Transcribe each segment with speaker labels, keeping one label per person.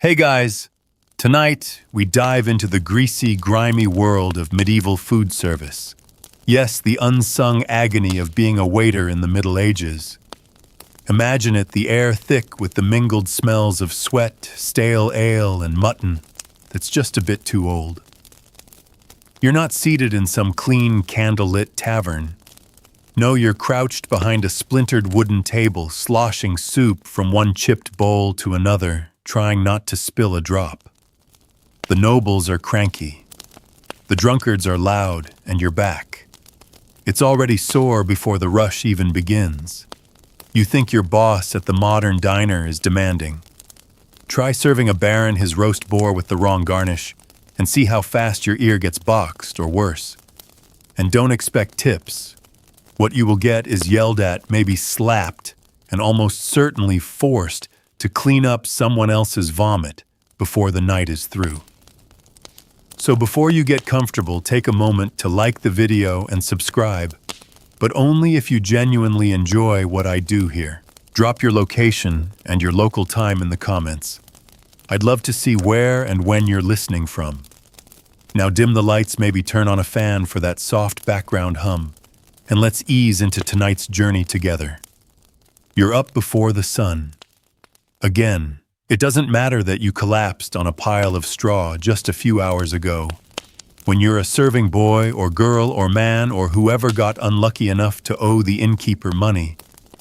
Speaker 1: Hey guys! Tonight, we dive into the greasy, grimy world of medieval food service. Yes, the unsung agony of being a waiter in the Middle Ages. Imagine it, the air thick with the mingled smells of sweat, stale ale, and mutton that's just a bit too old. You're not seated in some clean, candlelit tavern. No, you're crouched behind a splintered wooden table, sloshing soup from one chipped bowl to another, trying not to spill a drop. The nobles are cranky. The drunkards are loud, and you're back. It's already sore before the rush even begins. You think your boss at the modern diner is demanding. Try serving a baron his roast boar with the wrong garnish, and see how fast your ear gets boxed, or worse. And don't expect tips. What you will get is yelled at, maybe slapped, and almost certainly forced to clean up someone else's vomit before the night is through. So before you get comfortable, take a moment to like the video and subscribe, but only if you genuinely enjoy what I do here. Drop your location and your local time in the comments. I'd love to see where and when you're listening from. Now dim the lights, maybe turn on a fan for that soft background hum, and let's ease into tonight's journey together. You're up before the sun. Again, it doesn't matter that you collapsed on a pile of straw just a few hours ago. When you're a serving boy or girl or man or whoever got unlucky enough to owe the innkeeper money,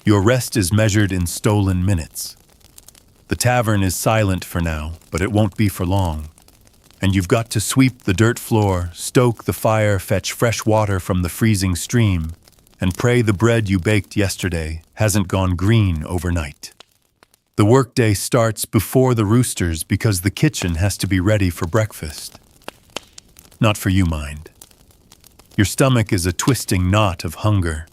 Speaker 1: your rest is measured in stolen minutes. The tavern is silent for now, but it won't be for long. And you've got to sweep the dirt floor, stoke the fire, fetch fresh water from the freezing stream, and pray the bread you baked yesterday hasn't gone green overnight. The workday starts before the roosters because the kitchen has to be ready for breakfast. Not for you, mind. Your stomach is a twisting knot of hunger,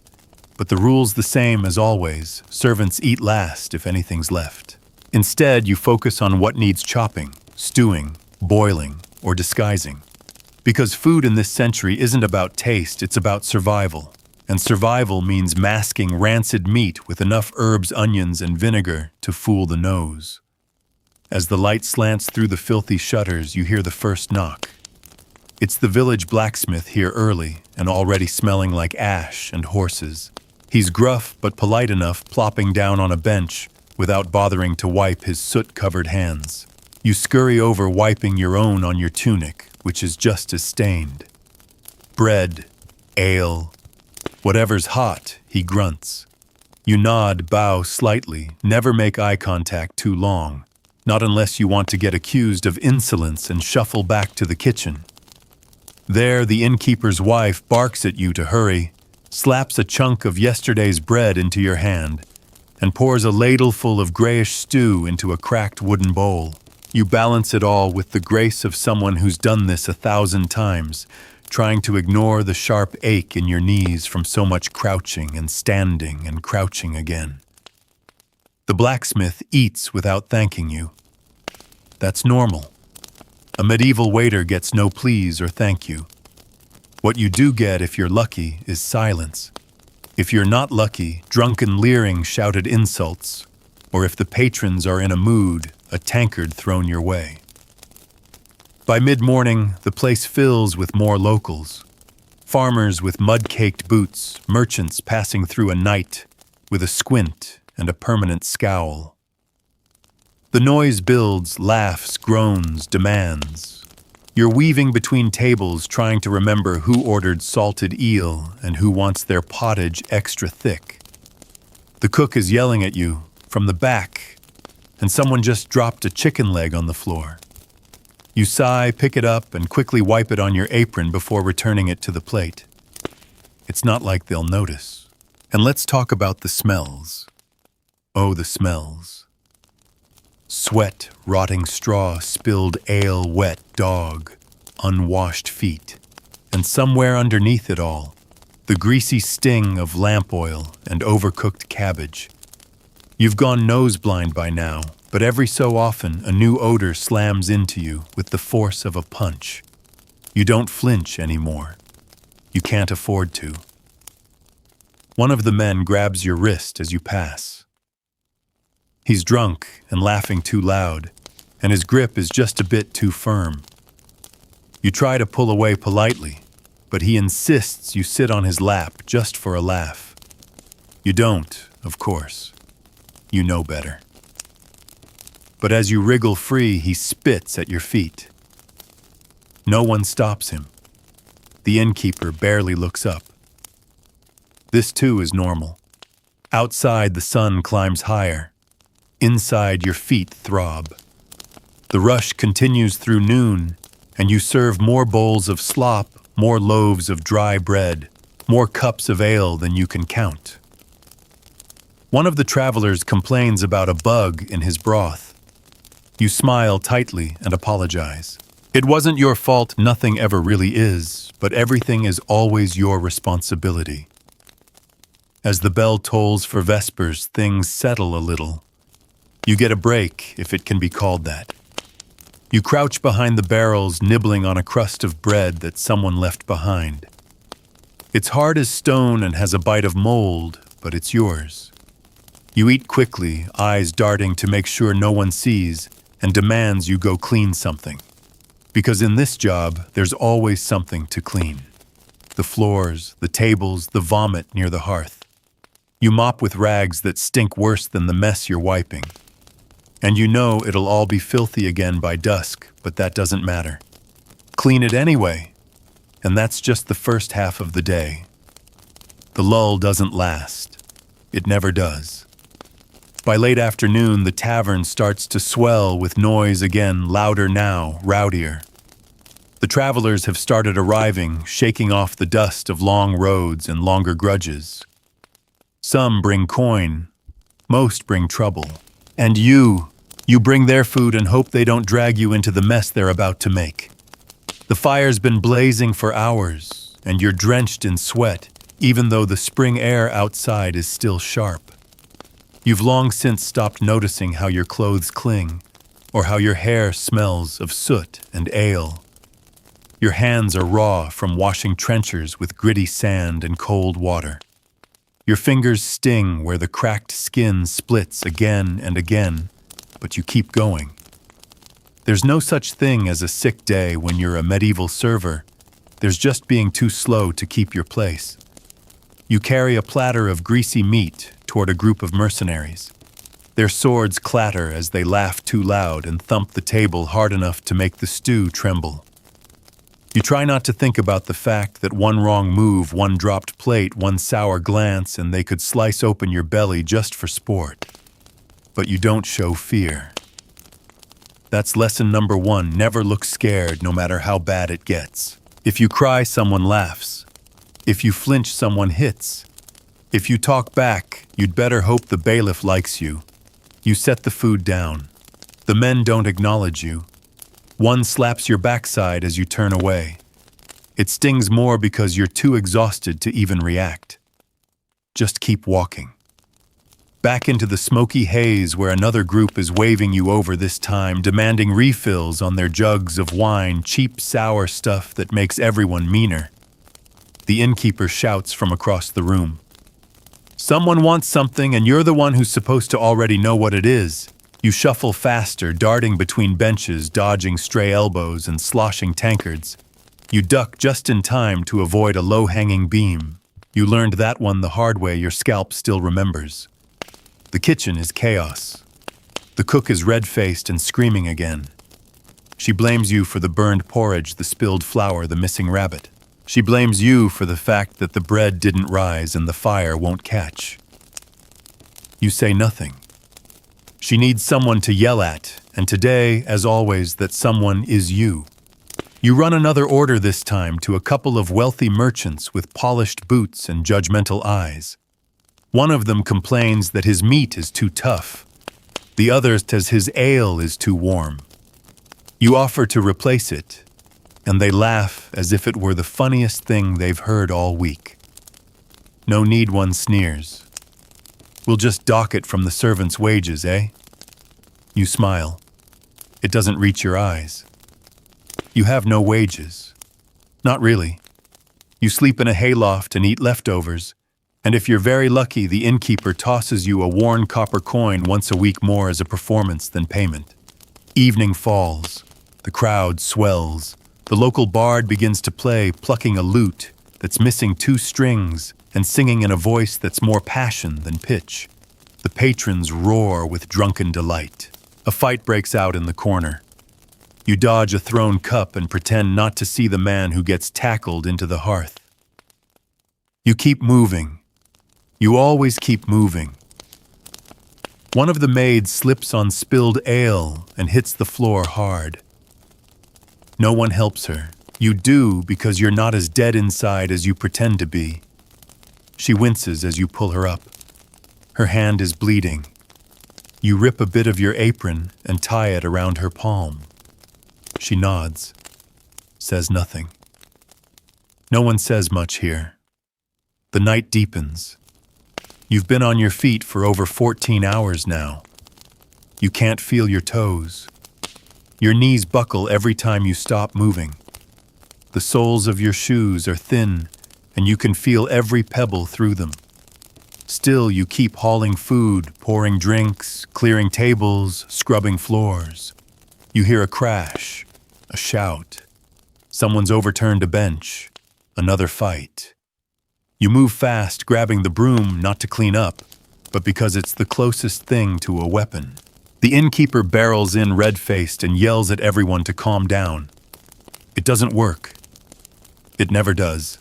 Speaker 1: but the rule's the same as always. Servants eat last if anything's left. Instead, you focus on what needs chopping, stewing, boiling, or disguising. Because food in this century isn't about taste, it's about survival. And survival means masking rancid meat with enough herbs, onions, and vinegar to fool the nose. As the light slants through the filthy shutters, you hear the first knock. It's the village blacksmith here early and already smelling like ash and horses. He's gruff but polite enough, plopping down on a bench without bothering to wipe his soot-covered hands. You scurry over, wiping your own on your tunic, which is just as stained. Bread, ale, whatever's hot, he grunts. You nod, bow slightly, never make eye contact too long, not unless you want to get accused of insolence and shuffle back to the kitchen. There, the innkeeper's wife barks at you to hurry, slaps a chunk of yesterday's bread into your hand, and pours a ladleful of grayish stew into a cracked wooden bowl. You balance it all with the grace of someone who's done this 1,000 times, trying to ignore the sharp ache in your knees from so much crouching and standing and crouching again. The blacksmith eats without thanking you. That's normal. A medieval waiter gets no please or thank you. What you do get, if you're lucky, is silence. If you're not lucky, drunken leering shouted insults, or if the patrons are in a mood, a tankard thrown your way. By mid-morning, the place fills with more locals. Farmers with mud-caked boots, merchants passing through a night with a squint and a permanent scowl. The noise builds, laughs, groans, demands. You're weaving between tables, trying to remember who ordered salted eel and who wants their pottage extra thick. The cook is yelling at you from the back, and someone just dropped a chicken leg on the floor. You sigh, pick it up, and quickly wipe it on your apron before returning it to the plate. It's not like they'll notice. And let's talk about the smells. Oh, the smells. Sweat, rotting straw, spilled ale, wet dog, unwashed feet. And somewhere underneath it all, the greasy sting of lamp oil and overcooked cabbage. You've gone nose-blind by now, but every so often a new odor slams into you with the force of a punch. You don't flinch anymore. You can't afford to. One of the men grabs your wrist as you pass. He's drunk and laughing too loud, and his grip is just a bit too firm. You try to pull away politely, but he insists you sit on his lap just for a laugh. You don't, of course. You know better. But as you wriggle free, he spits at your feet. No one stops him. The innkeeper barely looks up. This too is normal. Outside, the sun climbs higher. Inside, your feet throb. The rush continues through noon, and you serve more bowls of slop, more loaves of dry bread, more cups of ale than you can count. One of the travelers complains about a bug in his broth. You smile tightly and apologize. It wasn't your fault, nothing ever really is, but everything is always your responsibility. As the bell tolls for vespers, things settle a little. You get a break, if it can be called that. You crouch behind the barrels, nibbling on a crust of bread that someone left behind. It's hard as stone and has a bite of mold, but it's yours. You eat quickly, eyes darting to make sure no one sees, and demands you go clean something. Because in this job, there's always something to clean. The floors, the tables, the vomit near the hearth. You mop with rags that stink worse than the mess you're wiping. And you know it'll all be filthy again by dusk, but that doesn't matter. Clean it anyway, and that's just the first half of the day. The lull doesn't last. It never does. By late afternoon, the tavern starts to swell with noise again, louder now, rowdier. The travelers have started arriving, shaking off the dust of long roads and longer grudges. Some bring coin, most bring trouble. And you bring their food and hope they don't drag you into the mess they're about to make. The fire's been blazing for hours, and you're drenched in sweat, even though the spring air outside is still sharp. You've long since stopped noticing how your clothes cling, or how your hair smells of soot and ale. Your hands are raw from washing trenchers with gritty sand and cold water. Your fingers sting where the cracked skin splits again and again, but you keep going. There's no such thing as a sick day when you're a medieval server. There's just being too slow to keep your place. You carry a platter of greasy meat toward a group of mercenaries. Their swords clatter as they laugh too loud and thump the table hard enough to make the stew tremble. You try not to think about the fact that one wrong move, one dropped plate, one sour glance, and they could slice open your belly just for sport. But you don't show fear. That's lesson number 1, never look scared no matter how bad it gets. If you cry, someone laughs. If you flinch, someone hits. If you talk back, you'd better hope the bailiff likes you. You set the food down. The men don't acknowledge you. One slaps your backside as you turn away. It stings more because you're too exhausted to even react. Just keep walking. Back into the smoky haze where another group is waving you over this time, demanding refills on their jugs of wine, cheap, sour stuff that makes everyone meaner. The innkeeper shouts from across the room. Someone wants something and you're the one who's supposed to already know what it is. You shuffle faster, darting between benches, dodging stray elbows and sloshing tankards. You duck just in time to avoid a low-hanging beam. You learned that one the hard way, your scalp still remembers. The kitchen is chaos. The cook is red-faced and screaming again. She blames you for the burned porridge, the spilled flour, the missing rabbit. She blames you for the fact that the bread didn't rise and the fire won't catch. You say nothing. She needs someone to yell at, and today, as always, that someone is you. You run another order this time to a couple of wealthy merchants with polished boots and judgmental eyes. One of them complains that his meat is too tough. The other says his ale is too warm. You offer to replace it, and they laugh as if it were the funniest thing they've heard all week. No need, one sneers. We'll just dock it from the servants' wages, eh? You smile. It doesn't reach your eyes. You have no wages. Not really. You sleep in a hayloft and eat leftovers, and if you're very lucky, the innkeeper tosses you a worn copper coin once a week more as a performance than payment. Evening falls. The crowd swells. The local bard begins to play, plucking a lute that's missing two strings and singing in a voice that's more passion than pitch. The patrons roar with drunken delight. A fight breaks out in the corner. You dodge a thrown cup and pretend not to see the man who gets tackled into the hearth. You keep moving. You always keep moving. One of the maids slips on spilled ale and hits the floor hard. No one helps her. You do because you're not as dead inside as you pretend to be. She winces as you pull her up. Her hand is bleeding. You rip a bit of your apron and tie it around her palm. She nods, says nothing. No one says much here. The night deepens. You've been on your feet for over 14 hours now. You can't feel your toes. Your knees buckle every time you stop moving. The soles of your shoes are thin, and you can feel every pebble through them. Still, you keep hauling food, pouring drinks, clearing tables, scrubbing floors. You hear a crash, a shout. Someone's overturned a bench. Another fight. You move fast, grabbing the broom not to clean up, but because it's the closest thing to a weapon. The innkeeper barrels in red-faced and yells at everyone to calm down. It doesn't work. It never does.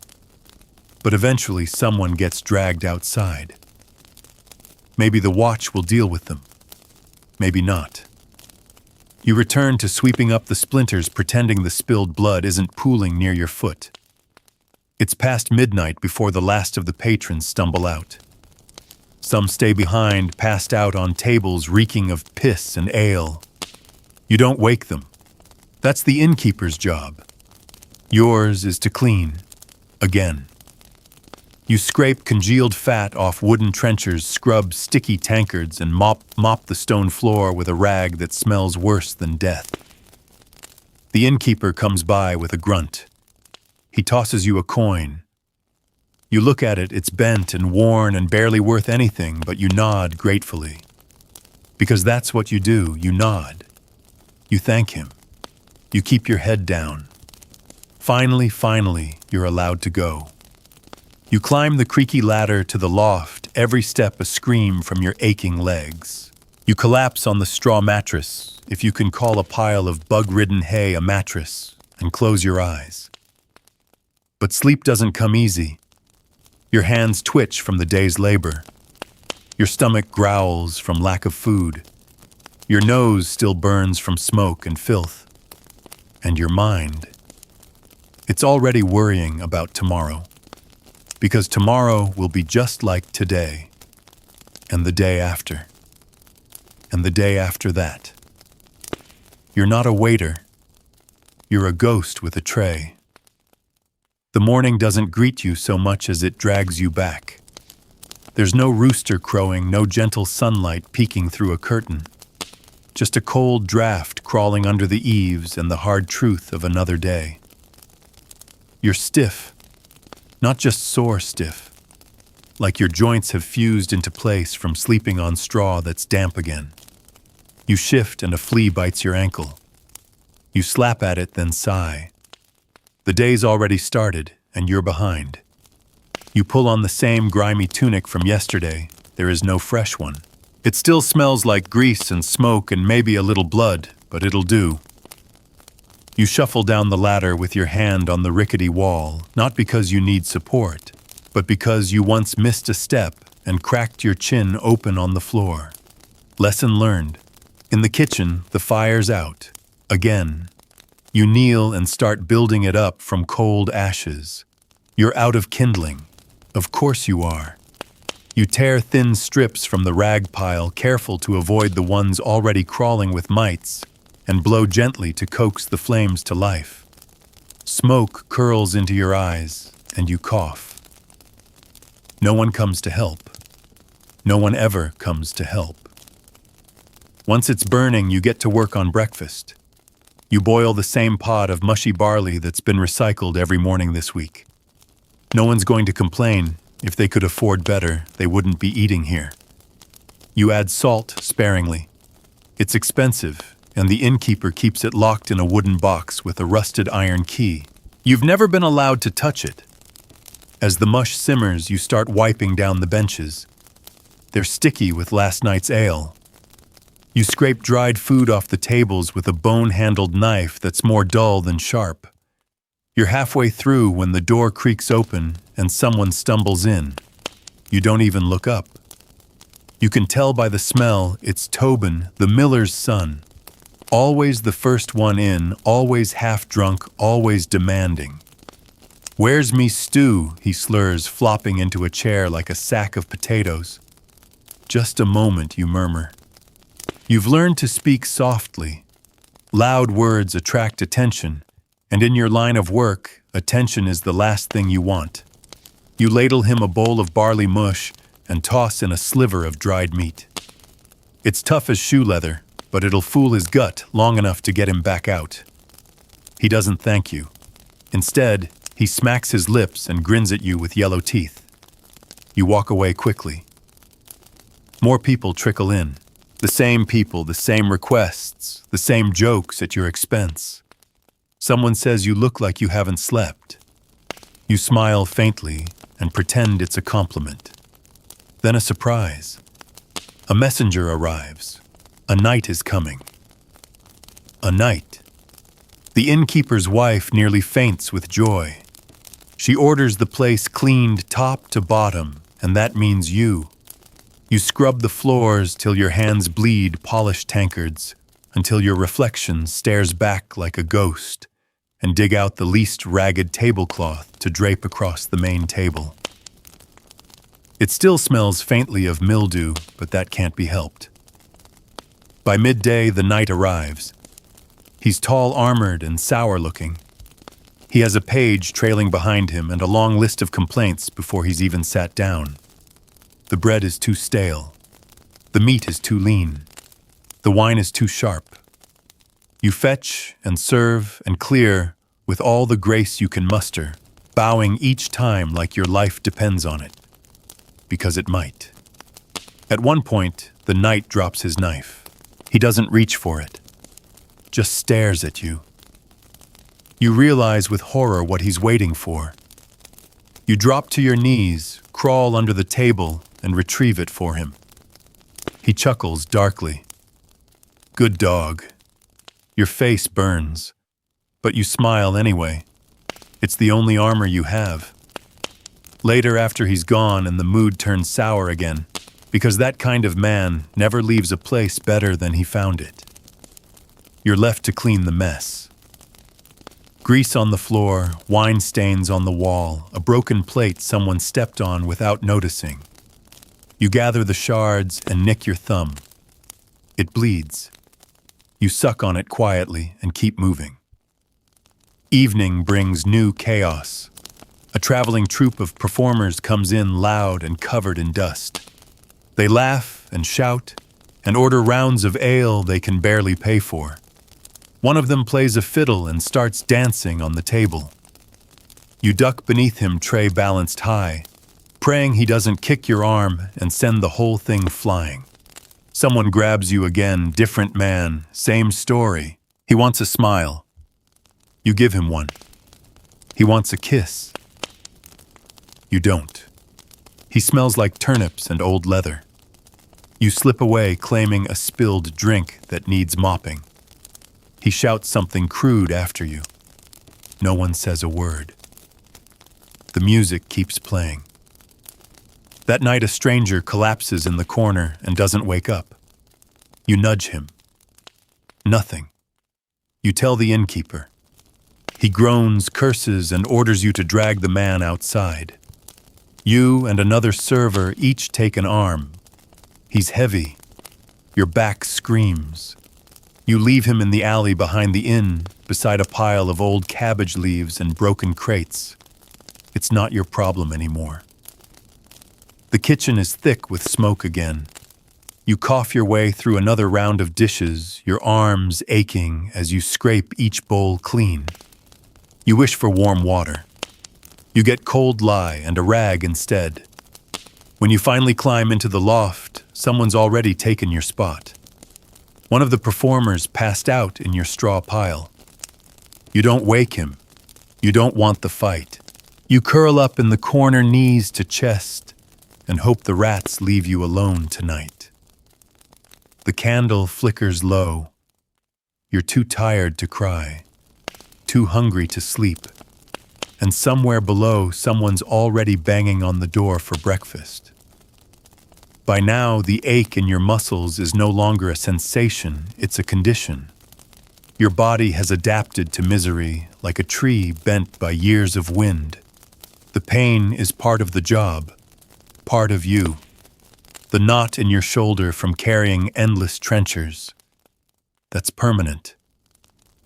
Speaker 1: But eventually someone gets dragged outside. Maybe the watch will deal with them. Maybe not. You return to sweeping up the splinters, pretending the spilled blood isn't pooling near your foot. It's past midnight before the last of the patrons stumble out. Some stay behind, passed out on tables reeking of piss and ale. You don't wake them. That's the innkeeper's job. Yours is to clean. Again. You scrape congealed fat off wooden trenchers, scrub sticky tankards, and mop the stone floor with a rag that smells worse than death. The innkeeper comes by with a grunt. He tosses you a coin. You look at it, it's bent and worn and barely worth anything, but you nod gratefully. Because that's what you do, you nod. You thank him. You keep your head down. Finally, you're allowed to go. You climb the creaky ladder to the loft, every step a scream from your aching legs. You collapse on the straw mattress, if you can call a pile of bug-ridden hay a mattress, and close your eyes. But sleep doesn't come easy. Your hands twitch from the day's labor. Your stomach growls from lack of food. Your nose still burns from smoke and filth. And your mind, it's already worrying about tomorrow. Because tomorrow will be just like today, and the day after, and the day after that. You're not a waiter. You're a ghost with a tray. The morning doesn't greet you so much as it drags you back. There's no rooster crowing, no gentle sunlight peeking through a curtain. Just a cold draft crawling under the eaves and the hard truth of another day. You're stiff. Not just sore stiff, like your joints have fused into place from sleeping on straw that's damp again. You shift and a flea bites your ankle. You slap at it, then sigh. The day's already started, and you're behind. You pull on the same grimy tunic from yesterday. There is no fresh one. It still smells like grease and smoke and maybe a little blood, but it'll do. You shuffle down the ladder with your hand on the rickety wall, not because you need support, but because you once missed a step and cracked your chin open on the floor. Lesson learned. In the kitchen, the fire's out. Again. You kneel and start building it up from cold ashes. You're out of kindling. Of course you are. You tear thin strips from the rag pile, careful to avoid the ones already crawling with mites, and blow gently to coax the flames to life. Smoke curls into your eyes, and you cough. No one comes to help. No one ever comes to help. Once it's burning, you get to work on breakfast. You boil the same pot of mushy barley that's been recycled every morning this week. No one's going to complain. If they could afford better, they wouldn't be eating here. You add salt sparingly. It's expensive, and the innkeeper keeps it locked in a wooden box with a rusted iron key. You've never been allowed to touch it. As the mush simmers, you start wiping down the benches. They're sticky with last night's ale. You scrape dried food off the tables with a bone-handled knife that's more dull than sharp. You're halfway through when the door creaks open and someone stumbles in. You don't even look up. You can tell by the smell it's Tobin, the miller's son. Always the first one in, always half-drunk, always demanding. "Where's me stew?" he slurs, flopping into a chair like a sack of potatoes. "Just a moment," you murmur. You've learned to speak softly. Loud words attract attention, and in your line of work, attention is the last thing you want. You ladle him a bowl of barley mush and toss in a sliver of dried meat. It's tough as shoe leather, but it'll fool his gut long enough to get him back out. He doesn't thank you. Instead, he smacks his lips and grins at you with yellow teeth. You walk away quickly. More people trickle in. The same people, the same requests, the same jokes at your expense. Someone says you look like you haven't slept. You smile faintly and pretend it's a compliment. Then a surprise. A messenger arrives. A knight is coming. A knight. The innkeeper's wife nearly faints with joy. She orders the place cleaned top to bottom, and that means you. You scrub the floors till your hands bleed polished tankards, until your reflection stares back like a ghost, and dig out the least ragged tablecloth to drape across the main table. It still smells faintly of mildew, but that can't be helped. By midday, the knight arrives. He's tall, armored, and sour-looking. He has a page trailing behind him and a long list of complaints before he's even sat down. The bread is too stale. The meat is too lean. The wine is too sharp. You fetch and serve and clear with all the grace you can muster, bowing each time like your life depends on it. Because it might. At one point, the knight drops his knife. He doesn't reach for it. Just stares at you. You realize with horror what he's waiting for. You drop to your knees, crawl under the table, and retrieve it for him. He chuckles darkly. Good dog. Your face burns, but you smile anyway. It's the only armor you have. Later, after he's gone and the mood turns sour again, because that kind of man never leaves a place better than he found it. You're left to clean the mess. Grease on the floor, wine stains on the wall, a broken plate someone stepped on without noticing. You gather the shards and nick your thumb. It bleeds. You suck on it quietly and keep moving. Evening brings new chaos. A traveling troupe of performers comes in loud and covered in dust. They laugh and shout and order rounds of ale they can barely pay for. One of them plays a fiddle and starts dancing on the table. You duck beneath him, tray balanced high, praying he doesn't kick your arm and send the whole thing flying. Someone grabs you again, different man, same story. He wants a smile. You give him one. He wants a kiss. You don't. He smells like turnips and old leather. You slip away, claiming a spilled drink that needs mopping. He shouts something crude after you. No one says a word. The music keeps playing. That night, a stranger collapses in the corner and doesn't wake up. You nudge him. Nothing. You tell the innkeeper. He groans, curses, and orders you to drag the man outside. You and another server each take an arm. He's heavy. Your back screams. You leave him in the alley behind the inn, beside a pile of old cabbage leaves and broken crates. It's not your problem anymore. The kitchen is thick with smoke again. You cough your way through another round of dishes, your arms aching as you scrape each bowl clean. You wish for warm water. You get cold lye and a rag instead. When you finally climb into the loft, someone's already taken your spot. One of the performers passed out in your straw pile. You don't wake him. You don't want the fight. You curl up in the corner, knees to chest, and hope the rats leave you alone tonight. The candle flickers low. You're too tired to cry, too hungry to sleep, and somewhere below, someone's already banging on the door for breakfast. By now, the ache in your muscles is no longer a sensation, it's a condition. Your body has adapted to misery like a tree bent by years of wind. The pain is part of the job, part of you. The knot in your shoulder from carrying endless trenchers. That's permanent.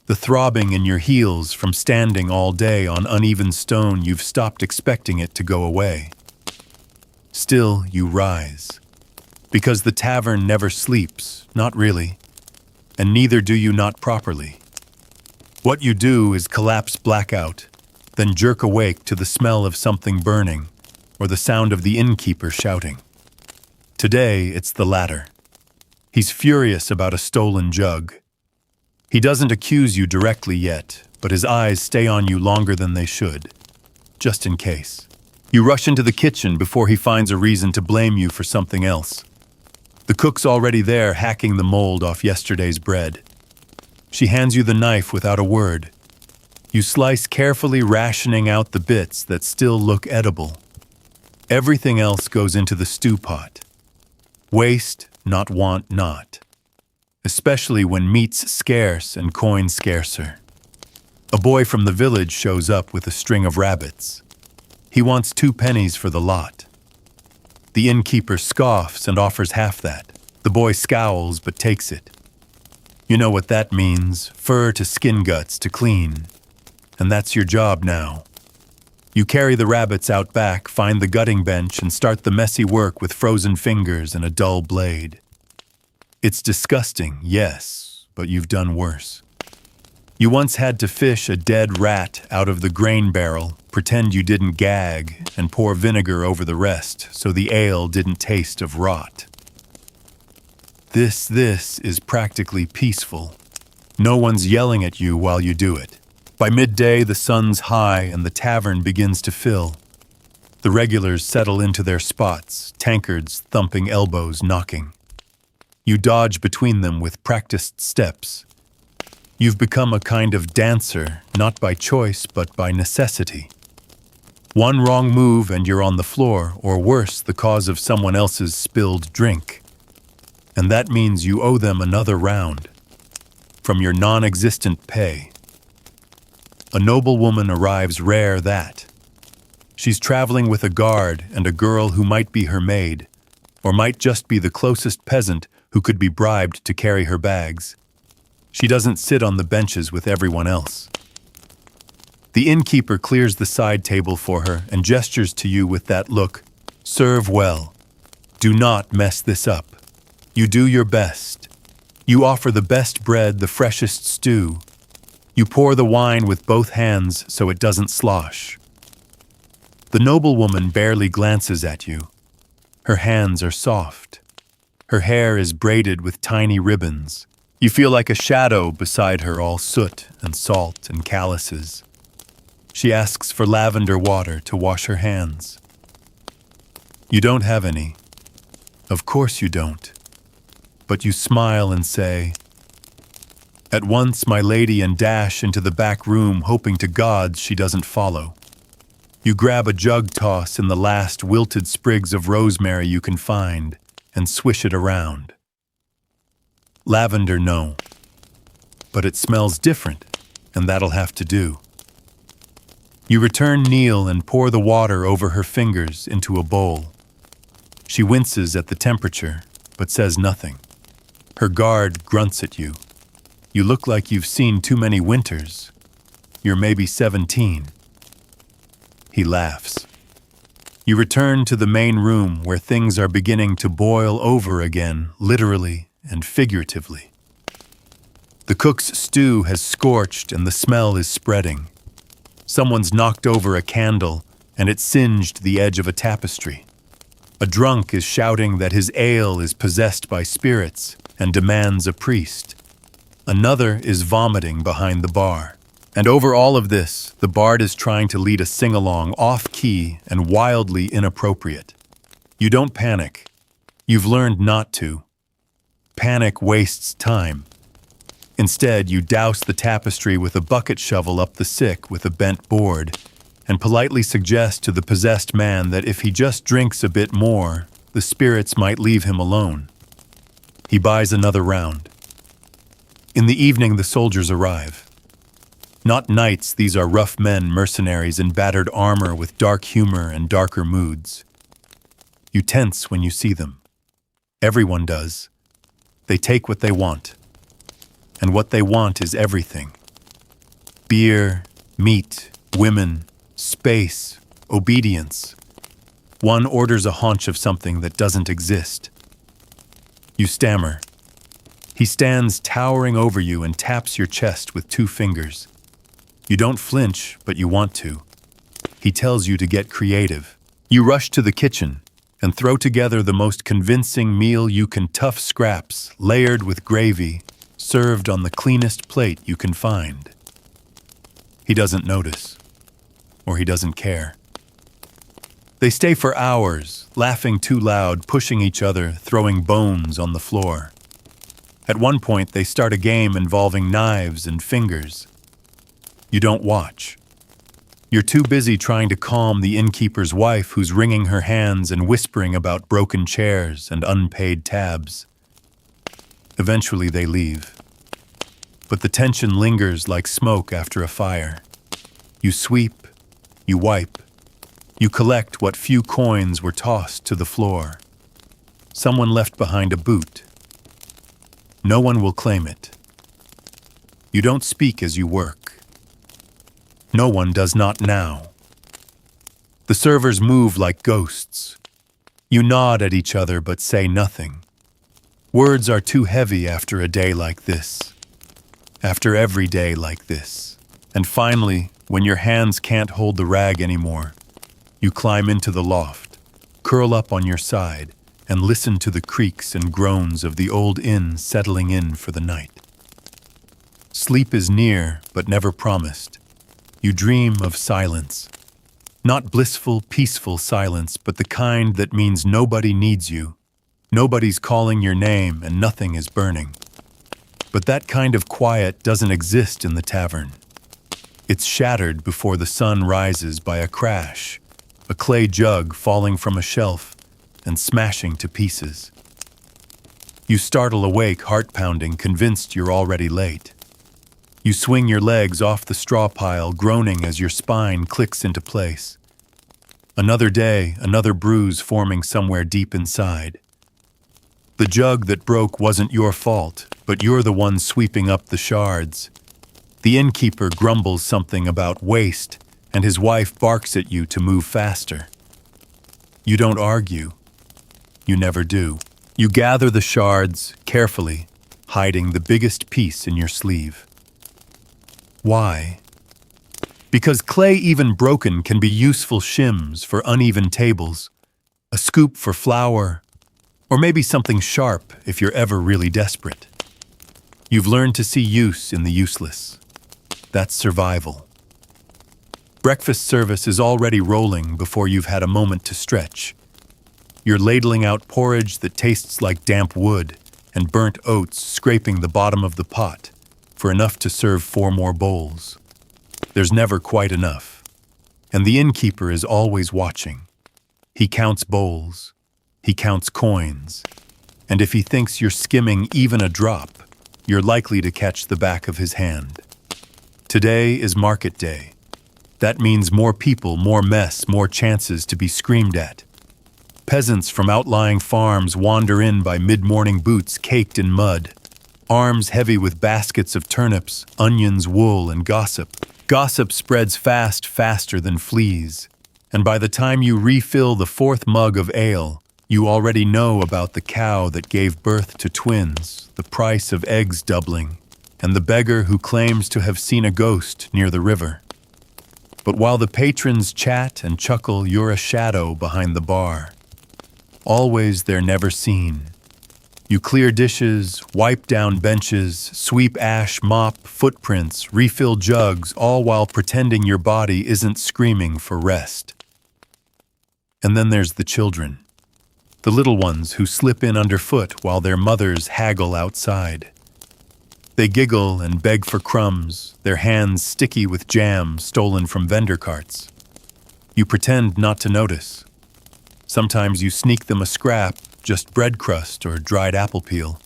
Speaker 1: The throbbing in your heels from standing all day on uneven stone, you've stopped expecting it to go away. Still, you rise. Because the tavern never sleeps, not really, and neither do you not properly. What you do is collapse blackout, then jerk awake to the smell of something burning or the sound of the innkeeper shouting. Today, it's the latter. He's furious about a stolen jug. He doesn't accuse you directly yet, but his eyes stay on you longer than they should, just in case. You rush into the kitchen before he finds a reason to blame you for something else. The cook's already there hacking the mold off yesterday's bread. She hands you the knife without a word. You slice carefully, rationing out the bits that still look edible. Everything else goes into the stew pot. Waste, not want, not. Especially when meat's scarce and coin scarcer. A boy from the village shows up with a string of rabbits. He wants 2 pennies for the lot. The innkeeper scoffs and offers half that. The boy scowls but takes it. You know what that means, fur to skin guts to clean. And that's your job now. You carry the rabbits out back, find the gutting bench, and start the messy work with frozen fingers and a dull blade. It's disgusting, yes, but you've done worse. You once had to fish a dead rat out of the grain barrel, pretend you didn't gag, and pour vinegar over the rest so the ale didn't taste of rot. This is practically peaceful. No one's yelling at you while you do it. By midday, the sun's high and the tavern begins to fill. The regulars settle into their spots, tankards thumping, elbows knocking. You dodge between them with practiced steps. You've become a kind of dancer, not by choice, but by necessity. One wrong move and you're on the floor, or worse, the cause of someone else's spilled drink. And that means you owe them another round. From your non-existent pay. A noblewoman arrives, rare that. She's traveling with a guard and a girl who might be her maid, or might just be the closest peasant who could be bribed to carry her bags. She doesn't sit on the benches with everyone else. The innkeeper clears the side table for her and gestures to you with that look. Serve well. Do not mess this up. You do your best. You offer the best bread, the freshest stew. You pour the wine with both hands so it doesn't slosh. The noblewoman barely glances at you. Her hands are soft. Her hair is braided with tiny ribbons. You feel like a shadow beside her, all soot and salt and calluses. She asks for lavender water to wash her hands. You don't have any. Of course you don't. But you smile and say, "At once, my lady," and dash into the back room, hoping to God she doesn't follow. You grab a jug toss in the last wilted sprigs of rosemary you can find and swish it around. Lavender, no. But it smells different, and that'll have to do. You return kneel and pour the water over her fingers into a bowl. She winces at the temperature, but says nothing. Her guard grunts at you. You look like you've seen too many winters. You're maybe 17. He laughs. You return to the main room where things are beginning to boil over again, literally and figuratively. The cook's stew has scorched and the smell is spreading. Someone's knocked over a candle and it singed the edge of a tapestry. A drunk is shouting that his ale is possessed by spirits, and demands a priest. Another is vomiting behind the bar. And over all of this, the bard is trying to lead a sing-along off-key and wildly inappropriate. You don't panic. You've learned not to. Panic wastes time. Instead, you douse the tapestry with a bucket shovel up the sick with a bent board and politely suggest to the possessed man that if he just drinks a bit more, the spirits might leave him alone. He buys another round. In the evening, the soldiers arrive. Not knights, these are rough men, mercenaries in battered armor with dark humor and darker moods. You tense when you see them. Everyone does. They take what they want. And what they want is everything. Beer, meat, women, space, obedience. One orders a haunch of something that doesn't exist. You stammer. He stands towering over you and taps your chest with 2 fingers. You don't flinch, but you want to. He tells you to get creative. You rush to the kitchen and throw together the most convincing meal you can, tough scraps, layered with gravy, served on the cleanest plate you can find. He doesn't notice, or he doesn't care. They stay for hours, laughing too loud, pushing each other, throwing bones on the floor. At one point, they start a game involving knives and fingers. You don't watch. You're too busy trying to calm the innkeeper's wife who's wringing her hands and whispering about broken chairs and unpaid tabs. Eventually they leave. But the tension lingers like smoke after a fire. You sweep, you wipe, you collect what few coins were tossed to the floor. Someone left behind a boot. No one will claim it. You don't speak as you work. No one does not now. The servers move like ghosts. You nod at each other but say nothing. Words are too heavy after a day like this. After every day like this. And finally, when your hands can't hold the rag anymore, you climb into the loft, curl up on your side, and listen to the creaks and groans of the old inn settling in for the night. Sleep is near, but never promised. You dream of silence. Not blissful, peaceful silence, but the kind that means nobody needs you. Nobody's calling your name and nothing is burning. But that kind of quiet doesn't exist in the tavern. It's shattered before the sun rises by a crash, a clay jug falling from a shelf and smashing to pieces. You startle awake, heart-pounding, convinced you're already late. You swing your legs off the straw pile, groaning as your spine clicks into place. Another day, another bruise forming somewhere deep inside. The jug that broke wasn't your fault, but you're the one sweeping up the shards. The innkeeper grumbles something about waste, and his wife barks at you to move faster. You don't argue. You never do. You gather the shards carefully, hiding the biggest piece in your sleeve. Why? Because clay, even broken, can be useful shims for uneven tables, a scoop for flour, or maybe something sharp if you're ever really desperate. You've learned to see use in the useless. That's survival. Breakfast service is already rolling before you've had a moment to stretch. You're ladling out porridge that tastes like damp wood and burnt oats scraping the bottom of the pot for enough to serve 4 more bowls. There's never quite enough. And the innkeeper is always watching. He counts bowls. He counts coins. And if he thinks you're skimming even a drop, you're likely to catch the back of his hand. Today is market day. That means more people, more mess, more chances to be screamed at. Peasants from outlying farms wander in by mid-morning boots caked in mud, arms heavy with baskets of turnips, onions, wool, and gossip. Gossip spreads faster than fleas, and by the time you refill the 4th mug of ale, you already know about the cow that gave birth to twins, the price of eggs doubling, and the beggar who claims to have seen a ghost near the river. But while the patrons chat and chuckle, you're a shadow behind the bar. Always they're never seen. You clear dishes, wipe down benches, sweep ash, mop, footprints, refill jugs, all while pretending your body isn't screaming for rest. And then there's the children. The little ones who slip in underfoot while their mothers haggle outside. They giggle and beg for crumbs, their hands sticky with jam stolen from vendor carts. You pretend not to notice. Sometimes you sneak them a scrap, just bread crust or dried apple peel.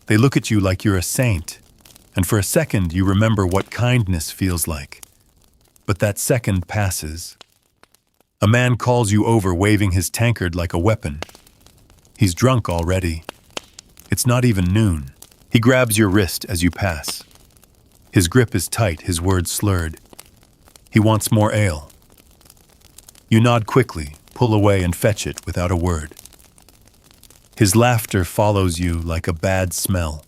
Speaker 1: They look at you like you're a saint, and for a second you remember what kindness feels like. But that second passes. A man calls you over waving his tankard like a weapon. He's drunk already. It's not even noon. He grabs your wrist as you pass. His grip is tight, his words slurred. He wants more ale. You nod quickly, pull away and fetch it without a word. His laughter follows you like a bad smell.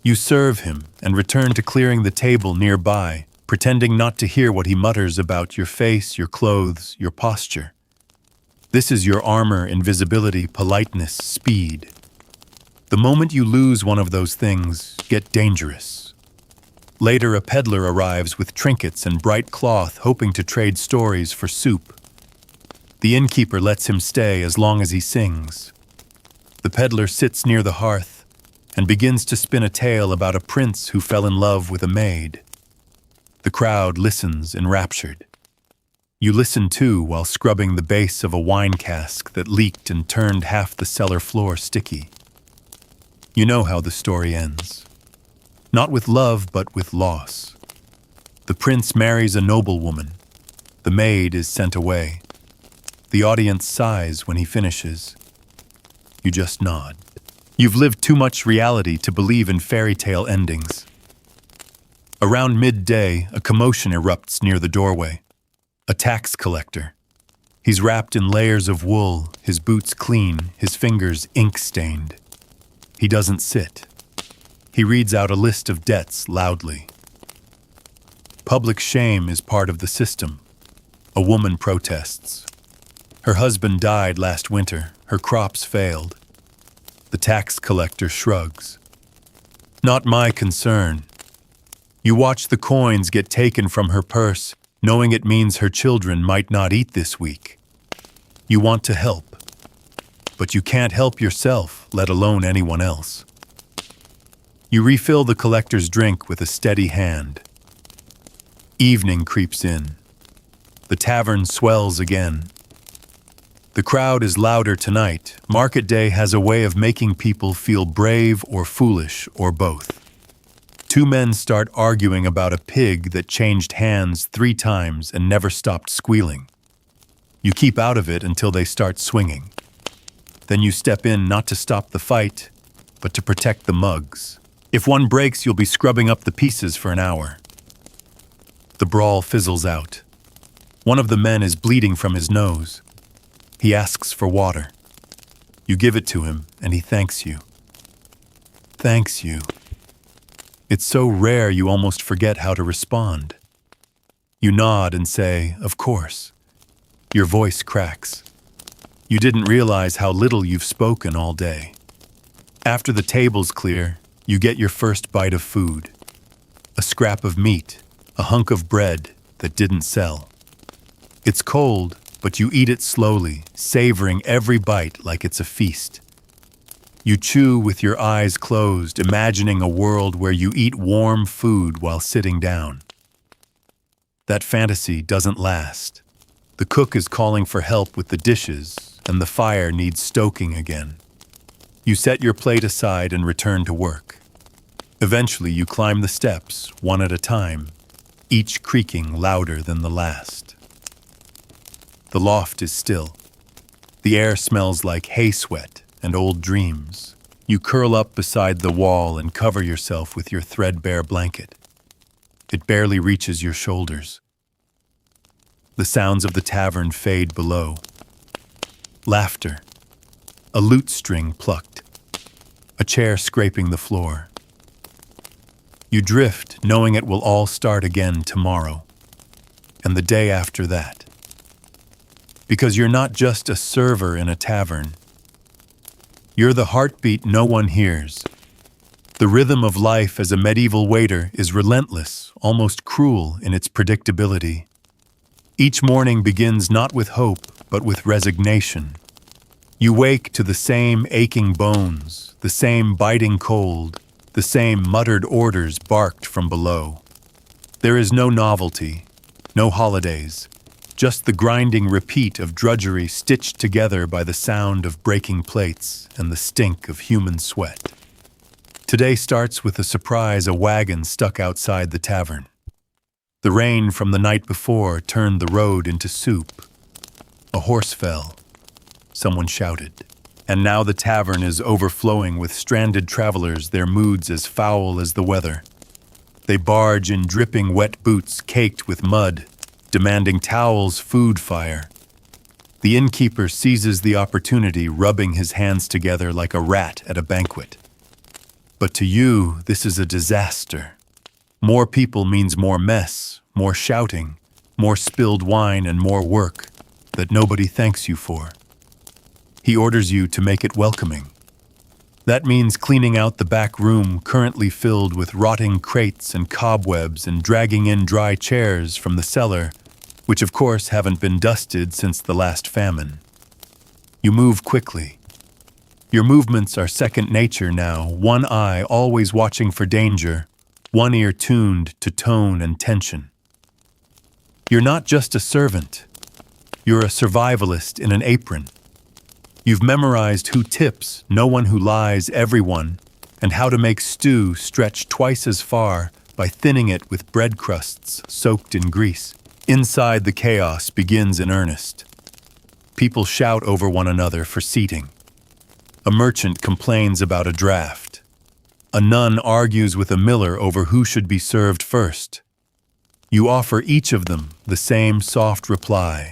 Speaker 1: You serve him and return to clearing the table nearby, pretending not to hear what he mutters about your face, your clothes, your posture. This is your armor, invisibility, politeness, speed. The moment you lose one of those things, get dangerous. Later, a peddler arrives with trinkets and bright cloth, hoping to trade stories for soup. The innkeeper lets him stay as long as he sings. The peddler sits near the hearth and begins to spin a tale about a prince who fell in love with a maid. The crowd listens enraptured. You listen too while scrubbing the base of a wine cask that leaked and turned half the cellar floor sticky. You know how the story ends. Not with love, but with loss. The prince marries a noblewoman. The maid is sent away. The audience sighs when he finishes. You just nod. You've lived too much reality to believe in fairy tale endings. Around midday, a commotion erupts near the doorway. A tax collector. He's wrapped in layers of wool, his boots clean, his fingers ink-stained. He doesn't sit. He reads out a list of debts loudly. Public shame is part of the system. A woman protests. Her husband died last winter. Her crops failed. The tax collector shrugs. Not my concern. You watch the coins get taken from her purse, knowing it means her children might not eat this week. You want to help, but you can't help yourself, let alone anyone else. You refill the collector's drink with a steady hand. Evening creeps in. The tavern swells again. The crowd is louder tonight. Market day has a way of making people feel brave or foolish or both. Two men start arguing about a pig that changed hands 3 times and never stopped squealing. You keep out of it until they start swinging. Then you step in not to stop the fight, but to protect the mugs. If one breaks, you'll be scrubbing up the pieces for an hour. The brawl fizzles out. One of the men is bleeding from his nose. He asks for water. You give it to him, and he thanks you. Thanks you. It's so rare you almost forget how to respond. You nod and say, "Of course." Your voice cracks. You didn't realize how little you've spoken all day. After the table's clear, you get your first bite of food. A scrap of meat, a hunk of bread that didn't sell. It's cold, but you eat it slowly, savoring every bite like it's a feast. You chew with your eyes closed, imagining a world where you eat warm food while sitting down. That fantasy doesn't last. The cook is calling for help with the dishes, and the fire needs stoking again. You set your plate aside and return to work. Eventually, you climb the steps, one at a time, each creaking louder than the last. The loft is still. The air smells like hay sweat and old dreams. You curl up beside the wall and cover yourself with your threadbare blanket. It barely reaches your shoulders. The sounds of the tavern fade below. Laughter. A lute string plucked. A chair scraping the floor. You drift, knowing it will all start again tomorrow, and the day after that. Because you're not just a server in a tavern. You're the heartbeat no one hears. The rhythm of life as a medieval waiter is relentless, almost cruel in its predictability. Each morning begins not with hope, but with resignation. You wake to the same aching bones, the same biting cold, the same muttered orders barked from below. There is no novelty, no holidays, just the grinding repeat of drudgery stitched together by the sound of breaking plates and the stink of human sweat. Today starts with a surprise: a wagon stuck outside the tavern. The rain from the night before turned the road into soup. A horse fell. Someone shouted. And now the tavern is overflowing with stranded travelers, their moods as foul as the weather. They barge in dripping wet boots caked with mud, demanding towels, food, fire. The innkeeper seizes the opportunity, rubbing his hands together like a rat at a banquet. But to you, this is a disaster. More people means more mess, more shouting, more spilled wine, and more work that nobody thanks you for. He orders you to make it welcoming. That means cleaning out the back room, currently filled with rotting crates and cobwebs, and dragging in dry chairs from the cellar, which of course haven't been dusted since the last famine. You move quickly. Your movements are second nature now, one eye always watching for danger, one ear tuned to tone and tension. You're not just a servant. You're a survivalist in an apron. You've memorized who tips, no one who lies, everyone, and how to make stew stretch twice as far by thinning it with bread crusts soaked in grease. Inside, the chaos begins in earnest. People shout over one another for seating. A merchant complains about a draft. A nun argues with a miller over who should be served first. You offer each of them the same soft reply.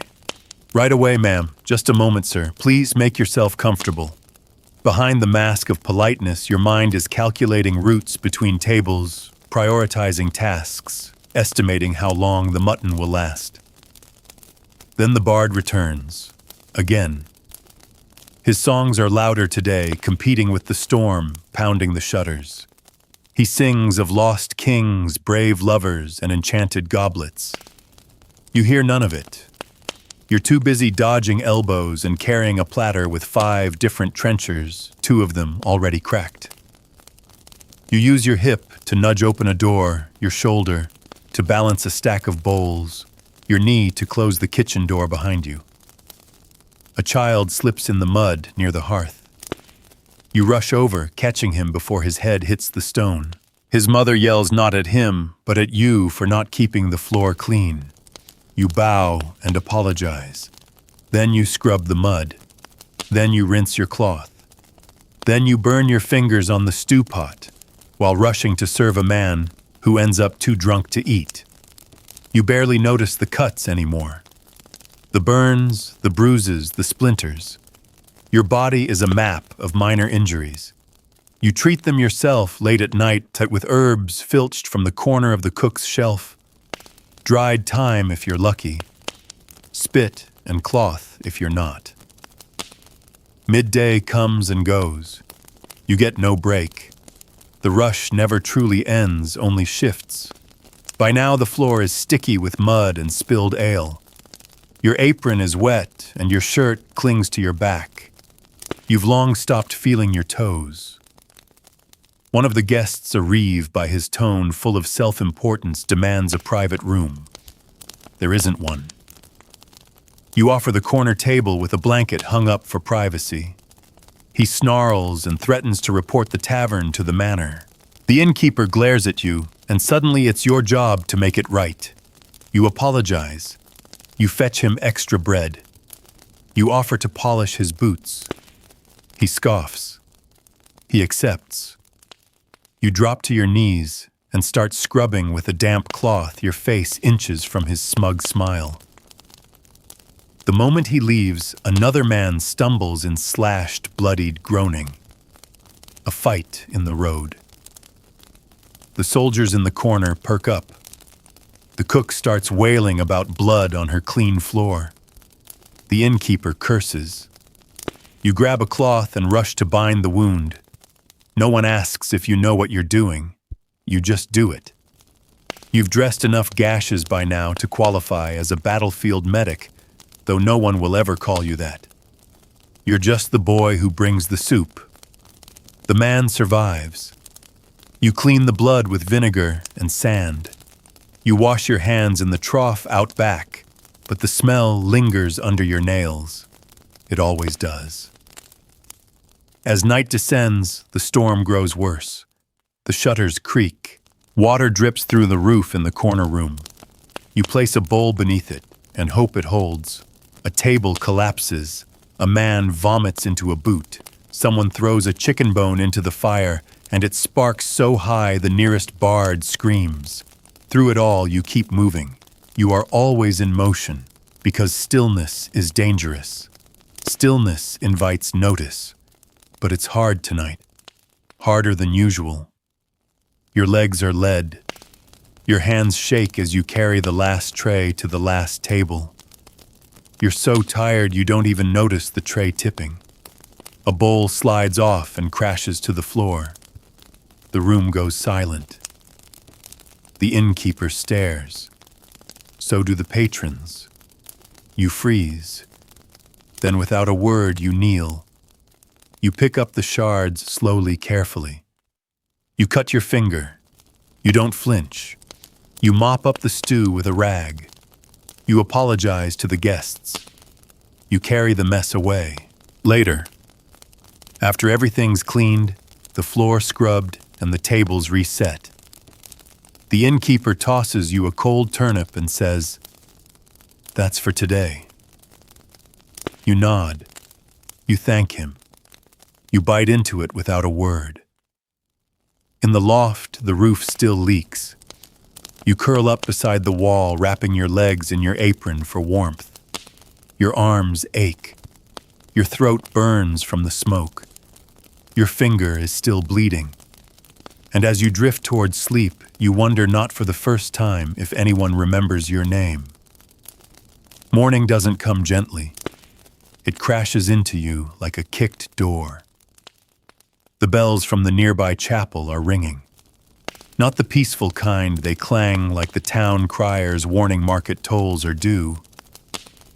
Speaker 1: Right away, ma'am. Just a moment, sir. Please make yourself comfortable. Behind the mask of politeness, your mind is calculating routes between tables, prioritizing tasks, estimating how long the mutton will last. Then the bard returns, again. His songs are louder today, competing with the storm, pounding the shutters. He sings of lost kings, brave lovers, and enchanted goblets. You hear none of it. You're too busy dodging elbows and carrying a platter with 5 different trenchers, 2 of them already cracked. You use your hip to nudge open a door, your shoulder to balance a stack of bowls, your knee to close the kitchen door behind you. A child slips in the mud near the hearth. You rush over, catching him before his head hits the stone. His mother yells not at him, but at you for not keeping the floor clean. You bow and apologize. Then you scrub the mud. Then you rinse your cloth. Then you burn your fingers on the stew pot while rushing to serve a man who ends up too drunk to eat. You barely notice the cuts anymore. The burns, the bruises, the splinters. Your body is a map of minor injuries. You treat them yourself late at night with herbs filched from the corner of the cook's shelf. Dried thyme if you're lucky. Spit and cloth if you're not. Midday comes and goes. You get no break. The rush never truly ends, only shifts. By now the floor is sticky with mud and spilled ale. Your apron is wet and your shirt clings to your back. You've long stopped feeling your toes. One of the guests, aggrieved by his tone full of self-importance, demands a private room. There isn't one. You offer the corner table with a blanket hung up for privacy. He snarls and threatens to report the tavern to the manor. The innkeeper glares at you, and suddenly it's your job to make it right. You apologize. You fetch him extra bread. You offer to polish his boots. He scoffs. He accepts. You drop to your knees and start scrubbing with a damp cloth, your face inches from his smug smile. The moment he leaves, another man stumbles in slashed, bloodied groaning. A fight in the road. The soldiers in the corner perk up. The cook starts wailing about blood on her clean floor. The innkeeper curses. You grab a cloth and rush to bind the wound. No one asks if you know what you're doing. You just do it. You've dressed enough gashes by now to qualify as a battlefield medic, though no one will ever call you that. You're just the boy who brings the soup. The man survives. You clean the blood with vinegar and sand. You wash your hands in the trough out back, but the smell lingers under your nails. It always does. As night descends, the storm grows worse. The shutters creak. Water drips through the roof in the corner room. You place a bowl beneath it and hope it holds. A table collapses. A man vomits into a boot. Someone throws a chicken bone into the fire, and it sparks so high the nearest bard screams. Through it all, you keep moving. You are always in motion, because stillness is dangerous. Stillness invites notice, but it's hard tonight. Harder than usual. Your legs are lead. Your hands shake as you carry the last tray to the last table. You're so tired you don't even notice the tray tipping. A bowl slides off and crashes to the floor. The room goes silent. The innkeeper stares. So do the patrons. You freeze. Then without a word you kneel. You pick up the shards slowly, carefully. You cut your finger. You don't flinch. You mop up the stew with a rag. You apologize to the guests. You carry the mess away. Later, after everything's cleaned, the floor scrubbed, and the tables reset, the innkeeper tosses you a cold turnip and says, "That's for today." You nod. You thank him. You bite into it without a word. In the loft, the roof still leaks. You curl up beside the wall, wrapping your legs in your apron for warmth. Your arms ache. Your throat burns from the smoke. Your finger is still bleeding. And as you drift towards sleep, you wonder not for the first time if anyone remembers your name. Morning doesn't come gently. It crashes into you like a kicked door. The bells from the nearby chapel are ringing. Not the peaceful kind, they clang like the town criers warning market tolls are due,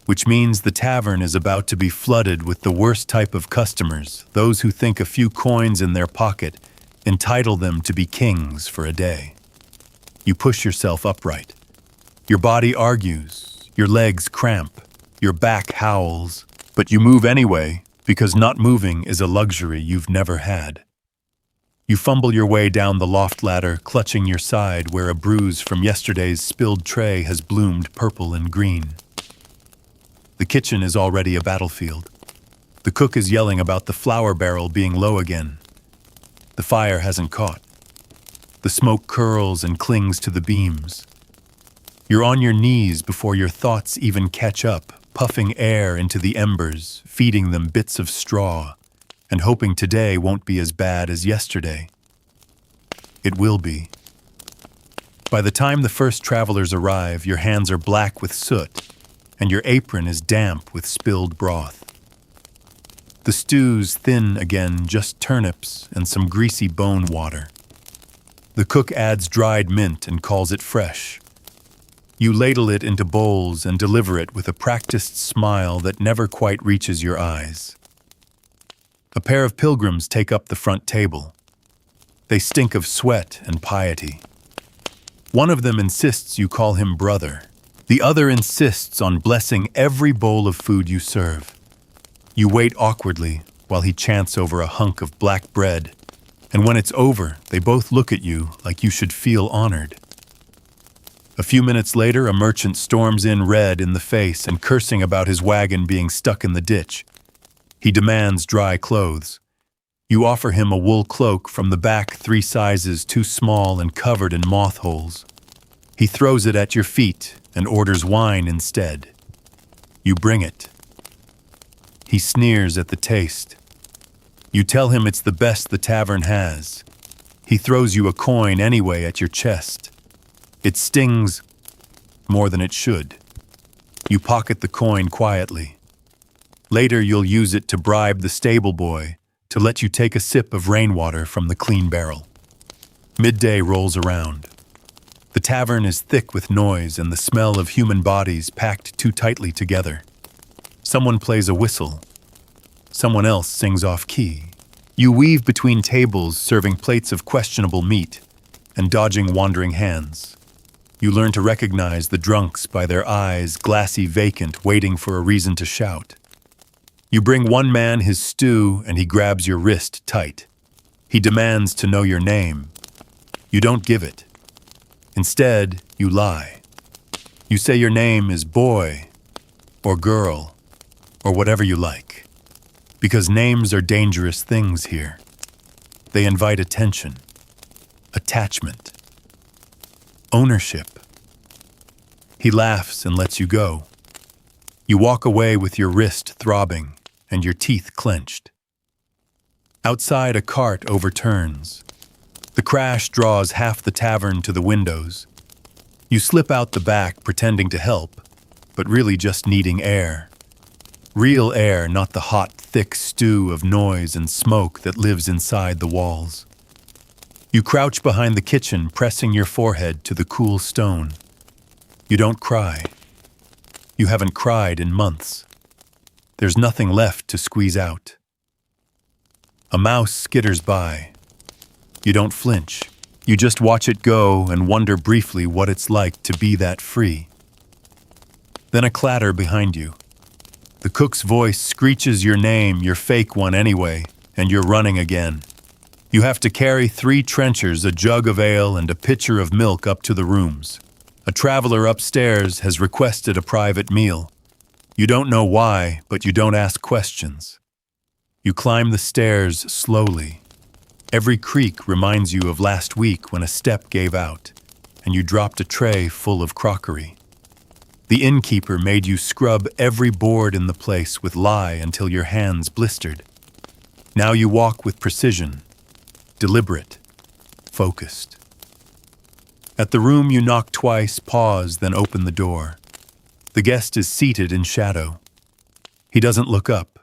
Speaker 1: which means the tavern is about to be flooded with the worst type of customers, those who think a few coins in their pocket entitle them to be kings for a day. You push yourself upright. Your body argues, your legs cramp, your back howls, but you move anyway, because not moving is a luxury you've never had. You fumble your way down the loft ladder, clutching your side where a bruise from yesterday's spilled tray has bloomed purple and green. The kitchen is already a battlefield. The cook is yelling about the flour barrel being low again. The fire hasn't caught. The smoke curls and clings to the beams. You're on your knees before your thoughts even catch up, puffing air into the embers, feeding them bits of straw, and hoping today won't be as bad as yesterday. It will be. By the time the first travelers arrive, your hands are black with soot, and your apron is damp with spilled broth. The stew's thin again, just turnips and some greasy bone water. The cook adds dried mint and calls it fresh. You ladle it into bowls and deliver it with a practiced smile that never quite reaches your eyes. A pair of pilgrims take up the front table. They stink of sweat and piety. One of them insists you call him brother. The other insists on blessing every bowl of food you serve. You wait awkwardly while he chants over a hunk of black bread, and when it's over, they both look at you like you should feel honored. A few minutes later, a merchant storms in red in the face and cursing about his wagon being stuck in the ditch. He demands dry clothes. You offer him a wool cloak from the back 3 sizes too small and covered in moth holes. He throws it at your feet and orders wine instead. You bring it. He sneers at the taste. You tell him it's the best the tavern has. He throws you a coin anyway at your chest. It stings more than it should. You pocket the coin quietly. Later, you'll use it to bribe the stable boy to let you take a sip of rainwater from the clean barrel. Midday rolls around. The tavern is thick with noise and the smell of human bodies packed too tightly together. Someone plays a whistle. Someone else sings off-key. You weave between tables serving plates of questionable meat and dodging wandering hands. You learn to recognize the drunks by their eyes, glassy vacant, waiting for a reason to shout. You bring one man his stew and he grabs your wrist tight. He demands to know your name. You don't give it. Instead, you lie. You say your name is boy or girl or whatever you like. Because names are dangerous things here. They invite attention, attachment, ownership. He laughs and lets you go. You walk away with your wrist throbbing and your teeth clenched. Outside, a cart overturns. The crash draws half the tavern to the windows. You slip out the back pretending to help, but really just needing air. Real air, not the hot, thick stew of noise and smoke that lives inside the walls. You crouch behind the kitchen, pressing your forehead to the cool stone. You don't cry. You haven't cried in months. There's nothing left to squeeze out. A mouse skitters by. You don't flinch. You just watch it go and wonder briefly what it's like to be that free. Then a clatter behind you. The cook's voice screeches your name, your fake one anyway, and you're running again. You have to carry 3 trenchers, a jug of ale, and a pitcher of milk up to the rooms. A traveler upstairs has requested a private meal. You don't know why, but you don't ask questions. You climb the stairs slowly. Every creak reminds you of last week when a step gave out, and you dropped a tray full of crockery. The innkeeper made you scrub every board in the place with lye until your hands blistered. Now you walk with precision, deliberate, focused. At the room you knock twice, pause, then open the door. The guest is seated in shadow. He doesn't look up,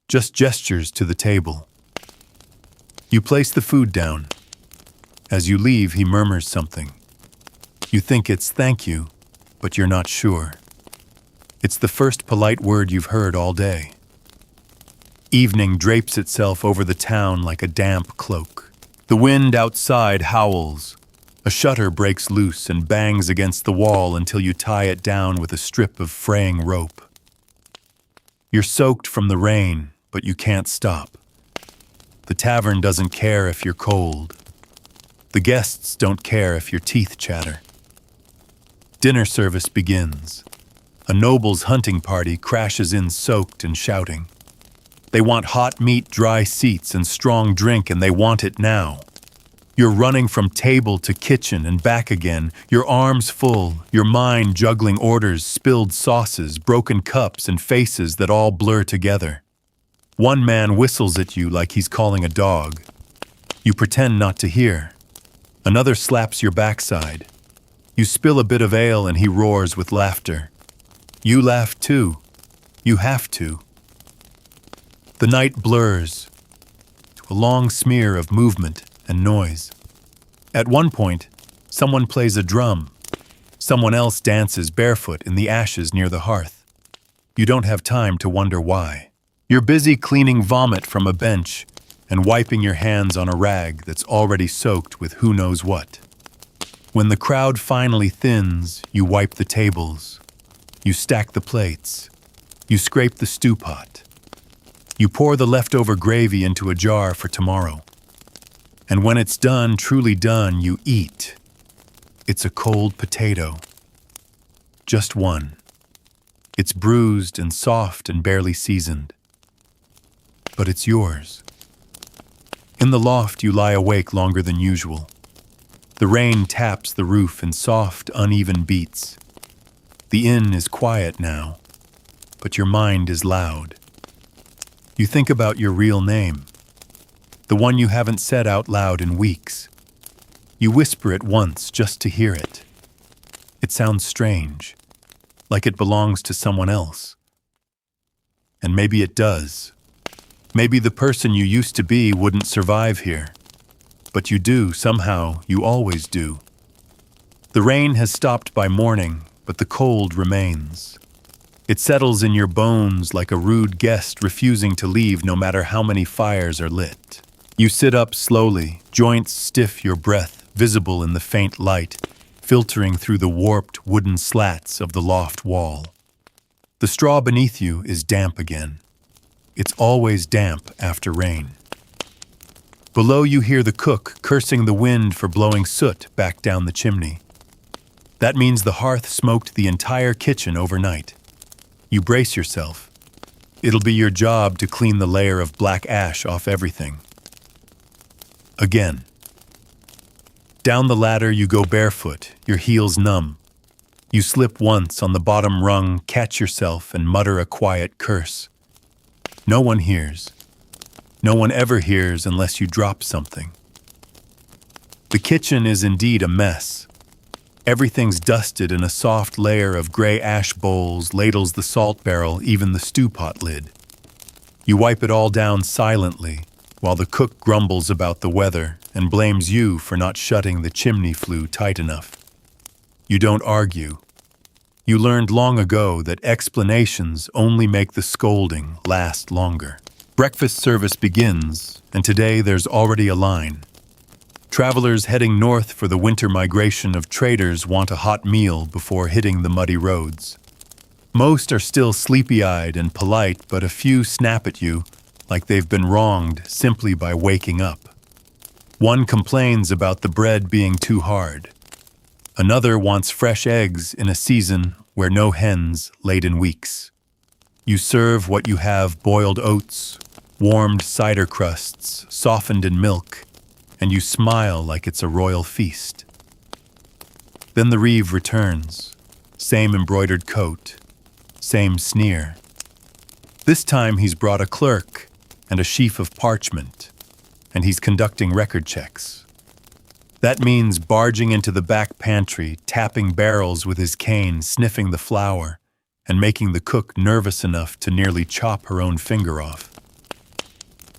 Speaker 1: just gestures to the table. You place the food down. As you leave, he murmurs something. You think it's thank you, but you're not sure. It's the first polite word you've heard all day. Evening drapes itself over the town like a damp cloak. The wind outside howls. A shutter breaks loose and bangs against the wall until you tie it down with a strip of fraying rope. You're soaked from the rain, but you can't stop. The tavern doesn't care if you're cold. The guests don't care if your teeth chatter. Dinner service begins. A noble's hunting party crashes in soaked and shouting. They want hot meat, dry seats, and strong drink, and they want it now. You're running from table to kitchen and back again, your arms full, your mind juggling orders, spilled sauces, broken cups, and faces that all blur together. One man whistles at you like he's calling a dog. You pretend not to hear. Another slaps your backside. You spill a bit of ale and he roars with laughter. You laugh too. You have to. The night blurs, a long smear of movement and noise. At one point, someone plays a drum. Someone else dances barefoot in the ashes near the hearth. You don't have time to wonder why. You're busy cleaning vomit from a bench and wiping your hands on a rag that's already soaked with who knows what. When the crowd finally thins, you wipe the tables. You stack the plates. You scrape the stew pot. You pour the leftover gravy into a jar for tomorrow. And when it's done, truly done, you eat. It's a cold potato. Just one. It's bruised and soft and barely seasoned. But it's yours. In the loft, you lie awake longer than usual. The rain taps the roof in soft, uneven beats. The inn is quiet now, but your mind is loud. You think about your real name, the one you haven't said out loud in weeks. You whisper it once just to hear it. It sounds strange, like it belongs to someone else. And maybe it does. Maybe the person you used to be wouldn't survive here. But you do, somehow, you always do. The rain has stopped by morning, but the cold remains. It settles in your bones like a rude guest refusing to leave no matter how many fires are lit. You sit up slowly, joints stiff, your breath visible in the faint light, filtering through the warped wooden slats of the loft wall. The straw beneath you is damp again. It's always damp after rain. Below you hear the cook cursing the wind for blowing soot back down the chimney. That means the hearth smoked the entire kitchen overnight. You brace yourself. It'll be your job to clean the layer of black ash off everything. Again. Down the ladder you go barefoot, your heels numb. You slip once on the bottom rung, catch yourself, and mutter a quiet curse. No one hears. No one ever hears unless you drop something. The kitchen is indeed a mess. Everything's dusted in a soft layer of gray ash bowls, ladles, the salt barrel, even the stew pot lid. You wipe it all down silently, while the cook grumbles about the weather and blames you for not shutting the chimney flue tight enough. You don't argue. You learned long ago that explanations only make the scolding last longer. Breakfast service begins, and today there's already a line. Travelers heading north for the winter migration of traders want a hot meal before hitting the muddy roads. Most are still sleepy-eyed and polite, but a few snap at you like they've been wronged simply by waking up. One complains about the bread being too hard. Another wants fresh eggs in a season where no hens laid in weeks. You serve what you have: boiled oats, warmed cider crusts, softened in milk, and you smile like it's a royal feast. Then the reeve returns, same embroidered coat, same sneer. This time he's brought a clerk and a sheaf of parchment, and he's conducting record checks. That means barging into the back pantry, tapping barrels with his cane, sniffing the flour, and making the cook nervous enough to nearly chop her own finger off.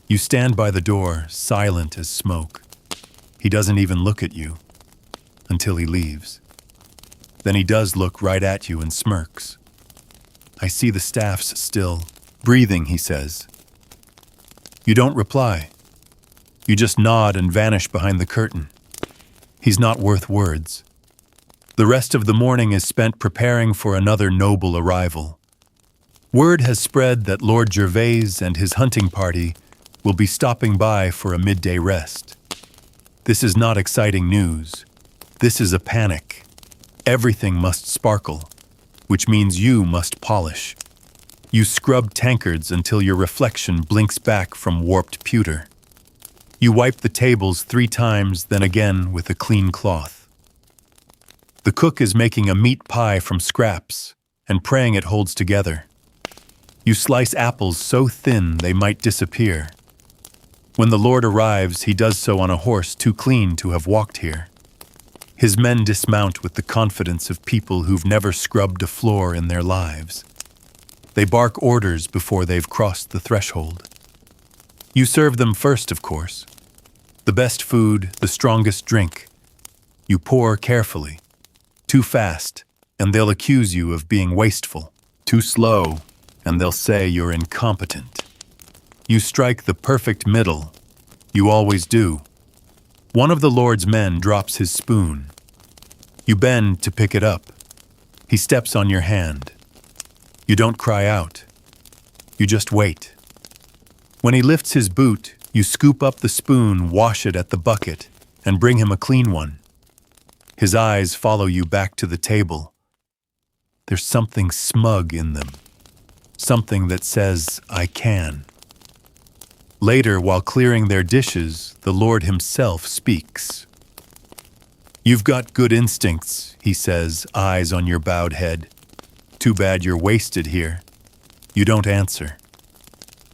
Speaker 1: You stand by the door, silent as smoke. He doesn't even look at you until he leaves. Then he does look right at you and smirks. I see the staff's still breathing, he says. You don't reply. You just nod and vanish behind the curtain. He's not worth words. The rest of the morning is spent preparing for another noble arrival. Word has spread that Lord Gervais and his hunting party will be stopping by for a midday rest. This is not exciting news. This is a panic. Everything must sparkle, which means you must polish. You scrub tankards until your reflection blinks back from warped pewter. You wipe the tables 3 times, then again with a clean cloth. The cook is making a meat pie from scraps and praying it holds together. You slice apples so thin they might disappear. When the Lord arrives, he does so on a horse too clean to have walked here. His men dismount with the confidence of people who've never scrubbed a floor in their lives. They bark orders before they've crossed the threshold. You serve them first, of course. The best food, the strongest drink. You pour carefully. Too fast, and they'll accuse you of being wasteful. Too slow, and they'll say you're incompetent. You strike the perfect middle. You always do. One of the Lord's men drops his spoon. You bend to pick it up. He steps on your hand. You don't cry out. You just wait. When he lifts his boot, you scoop up the spoon, wash it at the bucket, and bring him a clean one. His eyes follow you back to the table. There's something smug in them. Something that says, I can. Later, while clearing their dishes, the Lord himself speaks. You've got good instincts, he says, eyes on your bowed head. Too bad you're wasted here. You don't answer.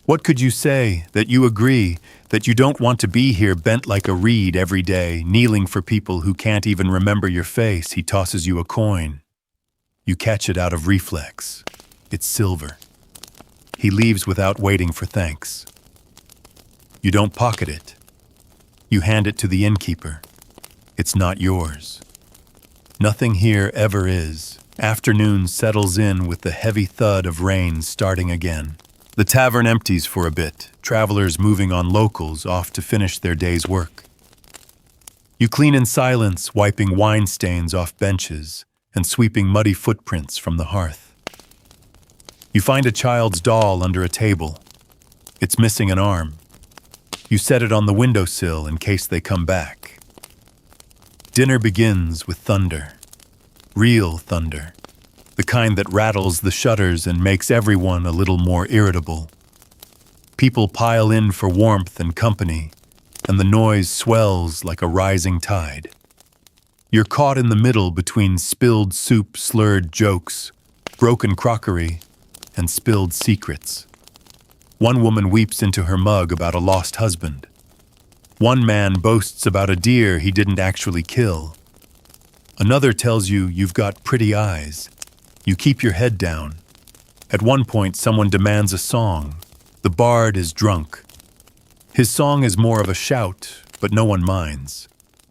Speaker 1: What could you say? That you agree, that you don't want to be here bent like a reed every day, kneeling for people who can't even remember your face. He tosses you a coin. You catch it out of reflex. It's silver. He leaves without waiting for thanks. You don't pocket it. You hand it to the innkeeper. It's not yours. Nothing here ever is. Afternoon settles in with the heavy thud of rain starting again. The tavern empties for a bit, travelers moving on locals off to finish their day's work. You clean in silence, wiping wine stains off benches and sweeping muddy footprints from the hearth. You find a child's doll under a table. It's missing an arm. You set it on the windowsill in case they come back. Dinner begins with thunder. Real thunder. The kind that rattles the shutters and makes everyone a little more irritable. People pile in for warmth and company, and the noise swells like a rising tide. You're caught in the middle between spilled soup, slurred jokes, broken crockery, and spilled secrets. One woman weeps into her mug about a lost husband. One man boasts about a deer he didn't actually kill. Another tells you you've got pretty eyes. You keep your head down. At one point, someone demands a song. The bard is drunk. His song is more of a shout, but no one minds.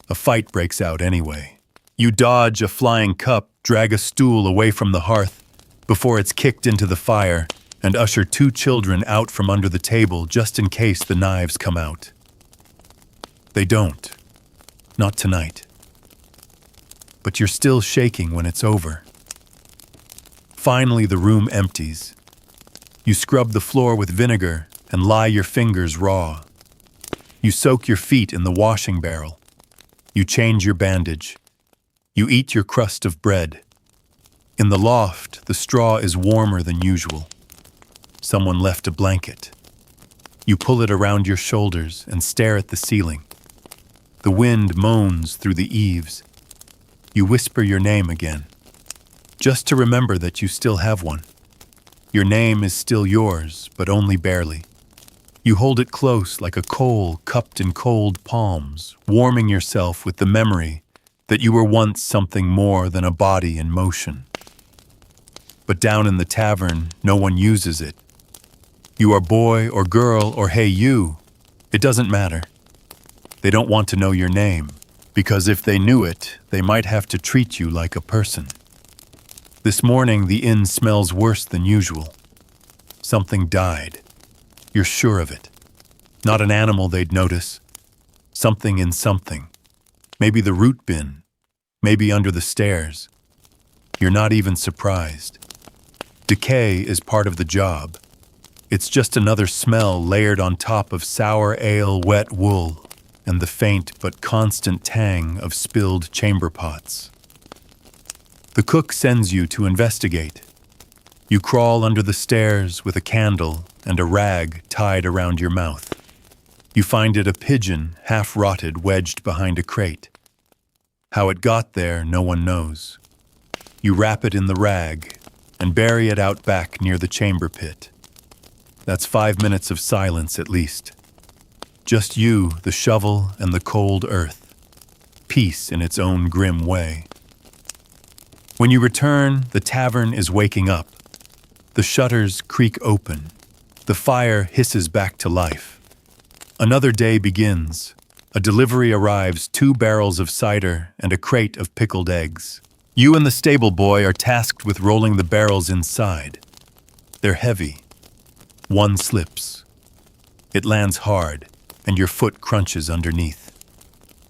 Speaker 1: A fight breaks out anyway. You dodge a flying cup, drag a stool away from the hearth before it's kicked into the fire, and usher two children out from under the table just in case the knives come out. They don't. Not tonight. But you're still shaking when it's over. Finally, the room empties. You scrub the floor with vinegar and lie your fingers raw. You soak your feet in the washing barrel. You change your bandage. You eat your crust of bread. In the loft, the straw is warmer than usual. Someone left a blanket. You pull it around your shoulders and stare at the ceiling. The wind moans through the eaves. You whisper your name again, just to remember that you still have one. Your name is still yours, but only barely. You hold it close like a coal cupped in cold palms, warming yourself with the memory that you were once something more than a body in motion. But down in the tavern, no one uses it. You are boy or girl or hey you, it doesn't matter. They don't want to know your name, because if they knew it, they might have to treat you like a person. This morning, the inn smells worse than usual. Something died. You're sure of it. Not an animal they'd notice. Something in something. Maybe the root bin. Maybe under the stairs. You're not even surprised. Decay is part of the job. It's just another smell layered on top of sour ale, wet wool, and the faint but constant tang of spilled chamber pots. The cook sends you to investigate. You crawl under the stairs with a candle and a rag tied around your mouth. You find it a pigeon, half-rotted, wedged behind a crate. How it got there, no one knows. You wrap it in the rag and bury it out back near the chamber pit. That's 5 minutes of silence at least. Just you, the shovel, and the cold earth. Peace in its own grim way. When you return, the tavern is waking up. The shutters creak open. The fire hisses back to life. Another day begins. A delivery arrives, 2 barrels of cider and a crate of pickled eggs. You and the stable boy are tasked with rolling the barrels inside. They're heavy. One slips. It lands hard, and your foot crunches underneath.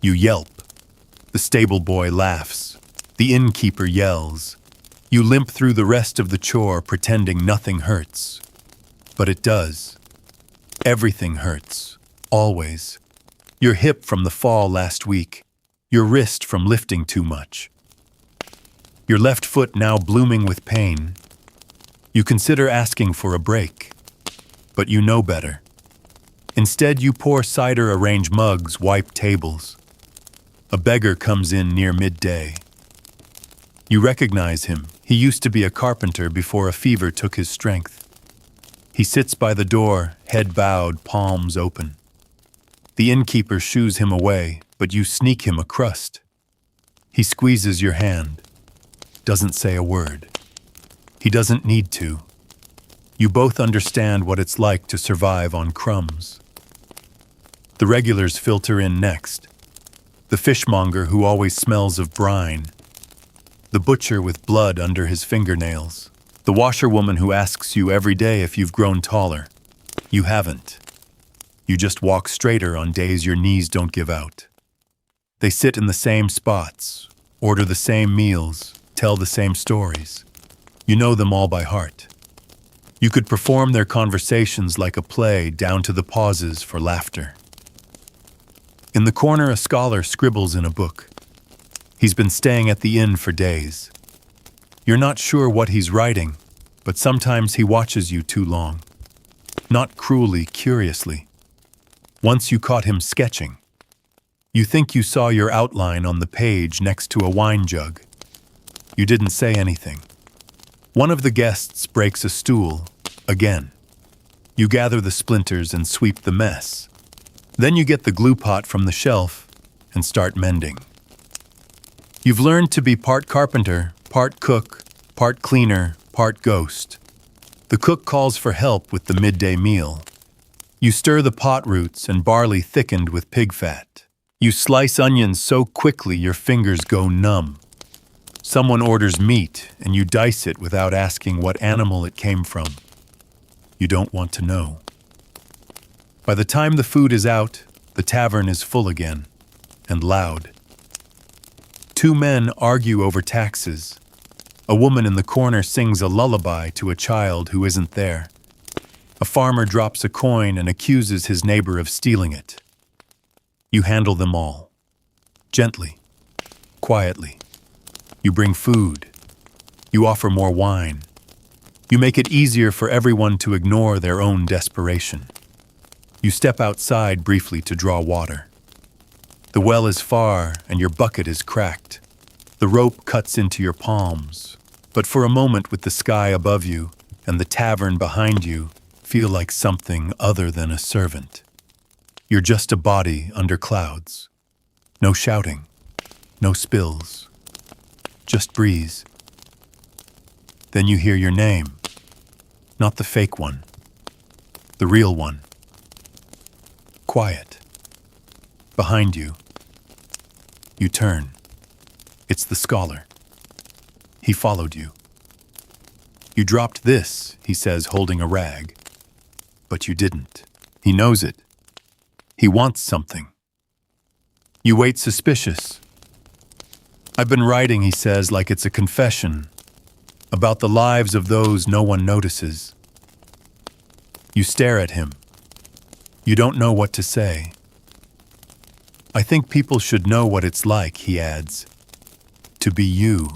Speaker 1: You yelp. The stable boy laughs. The innkeeper yells. You limp through the rest of the chore pretending nothing hurts. But it does. Everything hurts. Always. Your hip from the fall last week. Your wrist from lifting too much. Your left foot now blooming with pain. You consider asking for a break. But you know better. Instead, you pour cider, arrange mugs, wipe tables. A beggar comes in near midday. You recognize him. He used to be a carpenter before a fever took his strength. He sits by the door, head bowed, palms open. The innkeeper shoos him away, but you sneak him a crust. He squeezes your hand. Doesn't say a word. He doesn't need to. You both understand what it's like to survive on crumbs. The regulars filter in next. The fishmonger who always smells of brine. The butcher with blood under his fingernails. The washerwoman who asks you every day if you've grown taller. You haven't. You just walk straighter on days your knees don't give out. They sit in the same spots, order the same meals, tell the same stories. You know them all by heart. You could perform their conversations like a play down to the pauses for laughter. In the corner, a scholar scribbles in a book. He's been staying at the inn for days. You're not sure what he's writing, but sometimes he watches you too long. Not cruelly, curiously. Once you caught him sketching. You think you saw your outline on the page next to a wine jug. You didn't say anything. One of the guests breaks a stool, again. You gather the splinters and sweep the mess. Then you get the glue pot from the shelf and start mending. You've learned to be part carpenter, part cook, part cleaner, part ghost. The cook calls for help with the midday meal. You stir the pot roots and barley thickened with pig fat. You slice onions so quickly your fingers go numb. Someone orders meat and you dice it without asking what animal it came from. You don't want to know. By the time the food is out, the tavern is full again, and loud. Two men argue over taxes. A woman in the corner sings a lullaby to a child who isn't there. A farmer drops a coin and accuses his neighbor of stealing it. You handle them all. Gently. Quietly. You bring food. You offer more wine. You make it easier for everyone to ignore their own desperation. You step outside briefly to draw water. The well is far and your bucket is cracked. The rope cuts into your palms. But for a moment with the sky above you and the tavern behind you feel like something other than a servant. You're just a body under clouds. No shouting. No spills. Just breeze. Then you hear your name. Not the fake one. The real one. Quiet. Behind you. You turn. It's the scholar. He followed you. You dropped this, he says, holding a rag. But you didn't. He knows it. He wants something. You wait suspicious. I've been writing, he says, like it's a confession, about the lives of those no one notices. You stare at him. You don't know what to say. I think people should know what it's like, he adds, to be you.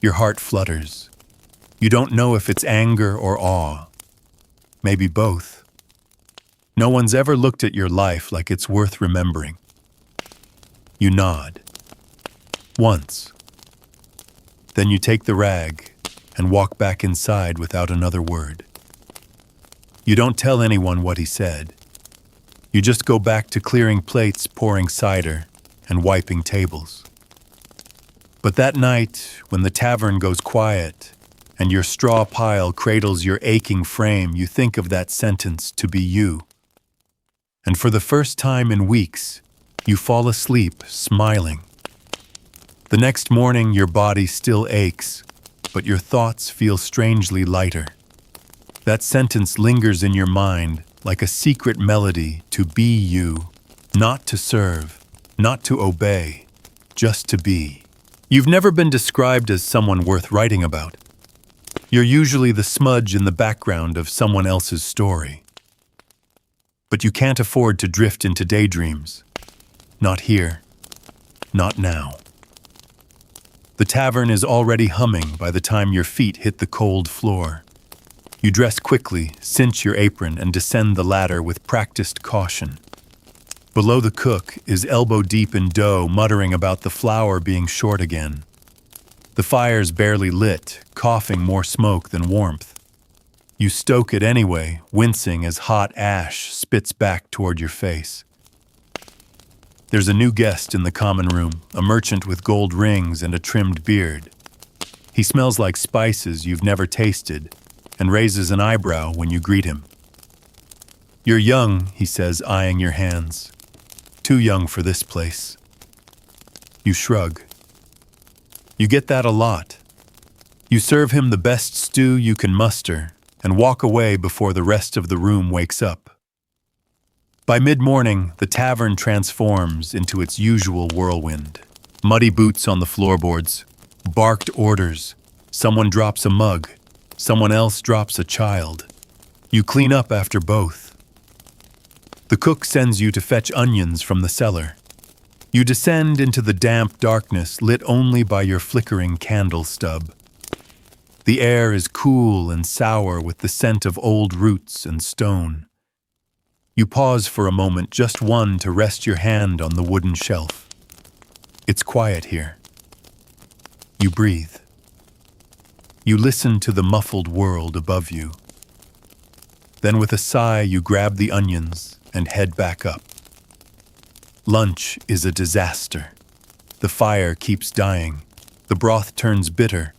Speaker 1: Your heart flutters. You don't know if it's anger or awe. Maybe both. No one's ever looked at your life like it's worth remembering. You nod. Once. Then you take the rag and walk back inside without another word. You don't tell anyone what he said. You just go back to clearing plates, pouring cider, and wiping tables. But that night, when the tavern goes quiet and your straw pile cradles your aching frame, you think of that sentence, to be you. And for the first time in weeks, you fall asleep smiling. The next morning, your body still aches, but your thoughts feel strangely lighter. That sentence lingers in your mind like a secret melody, to be you, not to serve, not to obey, just to be. You've never been described as someone worth writing about. You're usually the smudge in the background of someone else's story. But you can't afford to drift into daydreams. Not here. Not now. The tavern is already humming by the time your feet hit the cold floor. You dress quickly, cinch your apron, and descend the ladder with practiced caution. Below the cook is elbow-deep in dough, muttering about the flour being short again. The fire's barely lit, coughing more smoke than warmth. You stoke it anyway, wincing as hot ash spits back toward your face. There's a new guest in the common room, a merchant with gold rings and a trimmed beard. He smells like spices you've never tasted, and raises an eyebrow when you greet him. "You're young," he says, eyeing your hands. "Too young for this place." You shrug. You get that a lot. You serve him the best stew you can muster and walk away before the rest of the room wakes up. By mid-morning, the tavern transforms into its usual whirlwind. Muddy boots on the floorboards, barked orders, someone drops a mug, someone else drops a child. You clean up after both. The cook sends you to fetch onions from the cellar. You descend into the damp darkness lit only by your flickering candle stub. The air is cool and sour with the scent of old roots and stone. You pause for a moment, just one, to rest your hand on the wooden shelf. It's quiet here. You breathe. You listen to the muffled world above you. Then with a sigh, you grab the onions and head back up. Lunch is a disaster. The fire keeps dying. The broth turns bitter,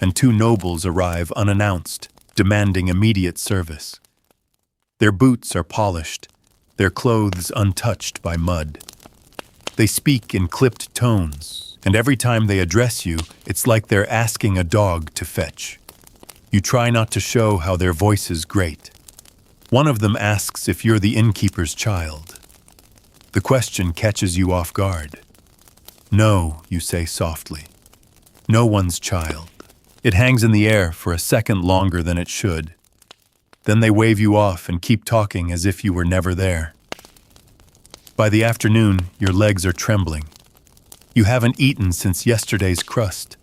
Speaker 1: and two nobles arrive unannounced, demanding immediate service. Their boots are polished, their clothes untouched by mud. They speak in clipped tones, and every time they address you, it's like they're asking a dog to fetch. You try not to show how their voices grate. One of them asks if you're the innkeeper's child. The question catches you off guard. "No," you say softly. "No one's child." It hangs in the air for a second longer than it should. Then they wave you off and keep talking as if you were never there. By the afternoon, your legs are trembling. You haven't eaten since yesterday's crust.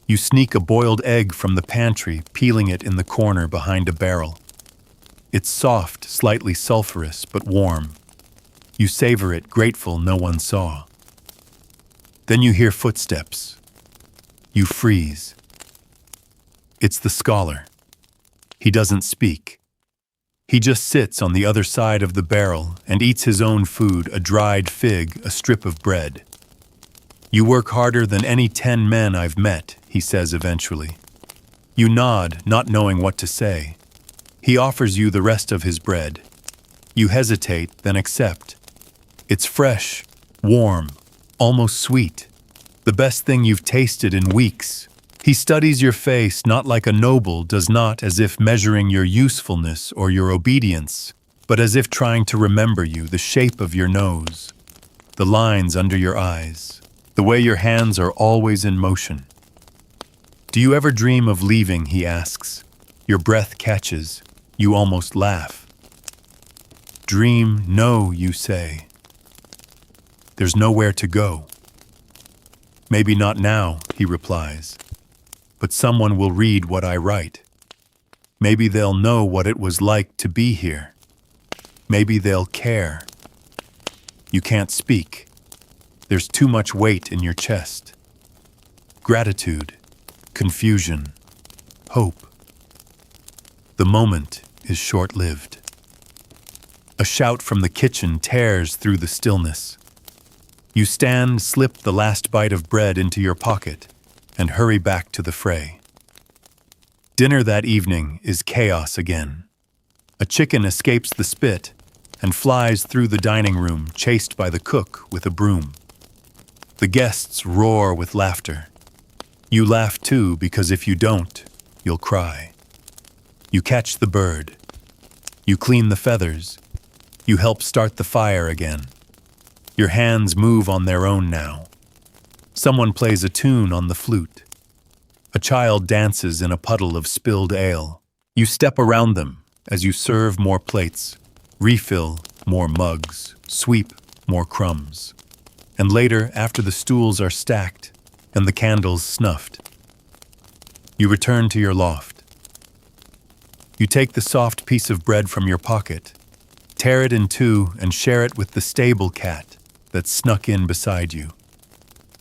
Speaker 1: You sneak a boiled egg from the pantry, peeling it in the corner behind a barrel. It's soft, slightly sulfurous, but warm. You savor it, grateful no one saw. Then you hear footsteps. You freeze. It's the scholar. He doesn't speak. He just sits on the other side of the barrel and eats his own food, a dried fig, a strip of bread. "You work harder than any 10 men I've met," he says eventually. You nod, not knowing what to say. He offers you the rest of his bread. You hesitate, then accept. It's fresh, warm, almost sweet. The best thing you've tasted in weeks. He studies your face, not like a noble does, not as if measuring your usefulness or your obedience, but as if trying to remember you, the shape of your nose, the lines under your eyes, the way your hands are always in motion. "Do you ever dream of leaving?" he asks. Your breath catches. You almost laugh. "Dream? No," you say. "There's nowhere to go." "Maybe not now," he replies. "But someone will read what I write. Maybe they'll know what it was like to be here. Maybe they'll care." You can't speak. There's too much weight in your chest. Gratitude, confusion, hope. The moment is short-lived. A shout from the kitchen tears through the stillness. You stand, slip the last bite of bread into your pocket, and hurry back to the fray. Dinner that evening is chaos again. A chicken escapes the spit and flies through the dining room, chased by the cook with a broom. The guests roar with laughter. You laugh too, because if you don't, you'll cry. You catch the bird. You clean the feathers. You help start the fire again. Your hands move on their own now. Someone plays a tune on the flute. A child dances in a puddle of spilled ale. You step around them as you serve more plates, refill more mugs, sweep more crumbs. And later, after the stools are stacked and the candles snuffed, you return to your loft. You take the soft piece of bread from your pocket, tear it in two, and share it with the stable cat that snuck in beside you.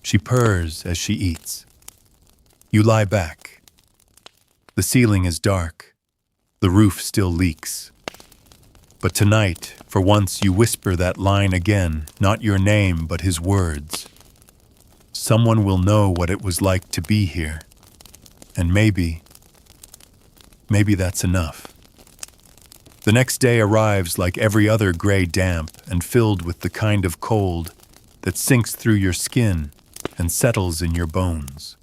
Speaker 1: She purrs as she eats. You lie back. The ceiling is dark. The roof still leaks. But tonight, for once, you whisper that line again, not your name, but his words. Someone will know what it was like to be here. And maybe Maybe that's enough. The next day arrives like every other gray damp and filled with the kind of cold that sinks through your skin and settles in your bones.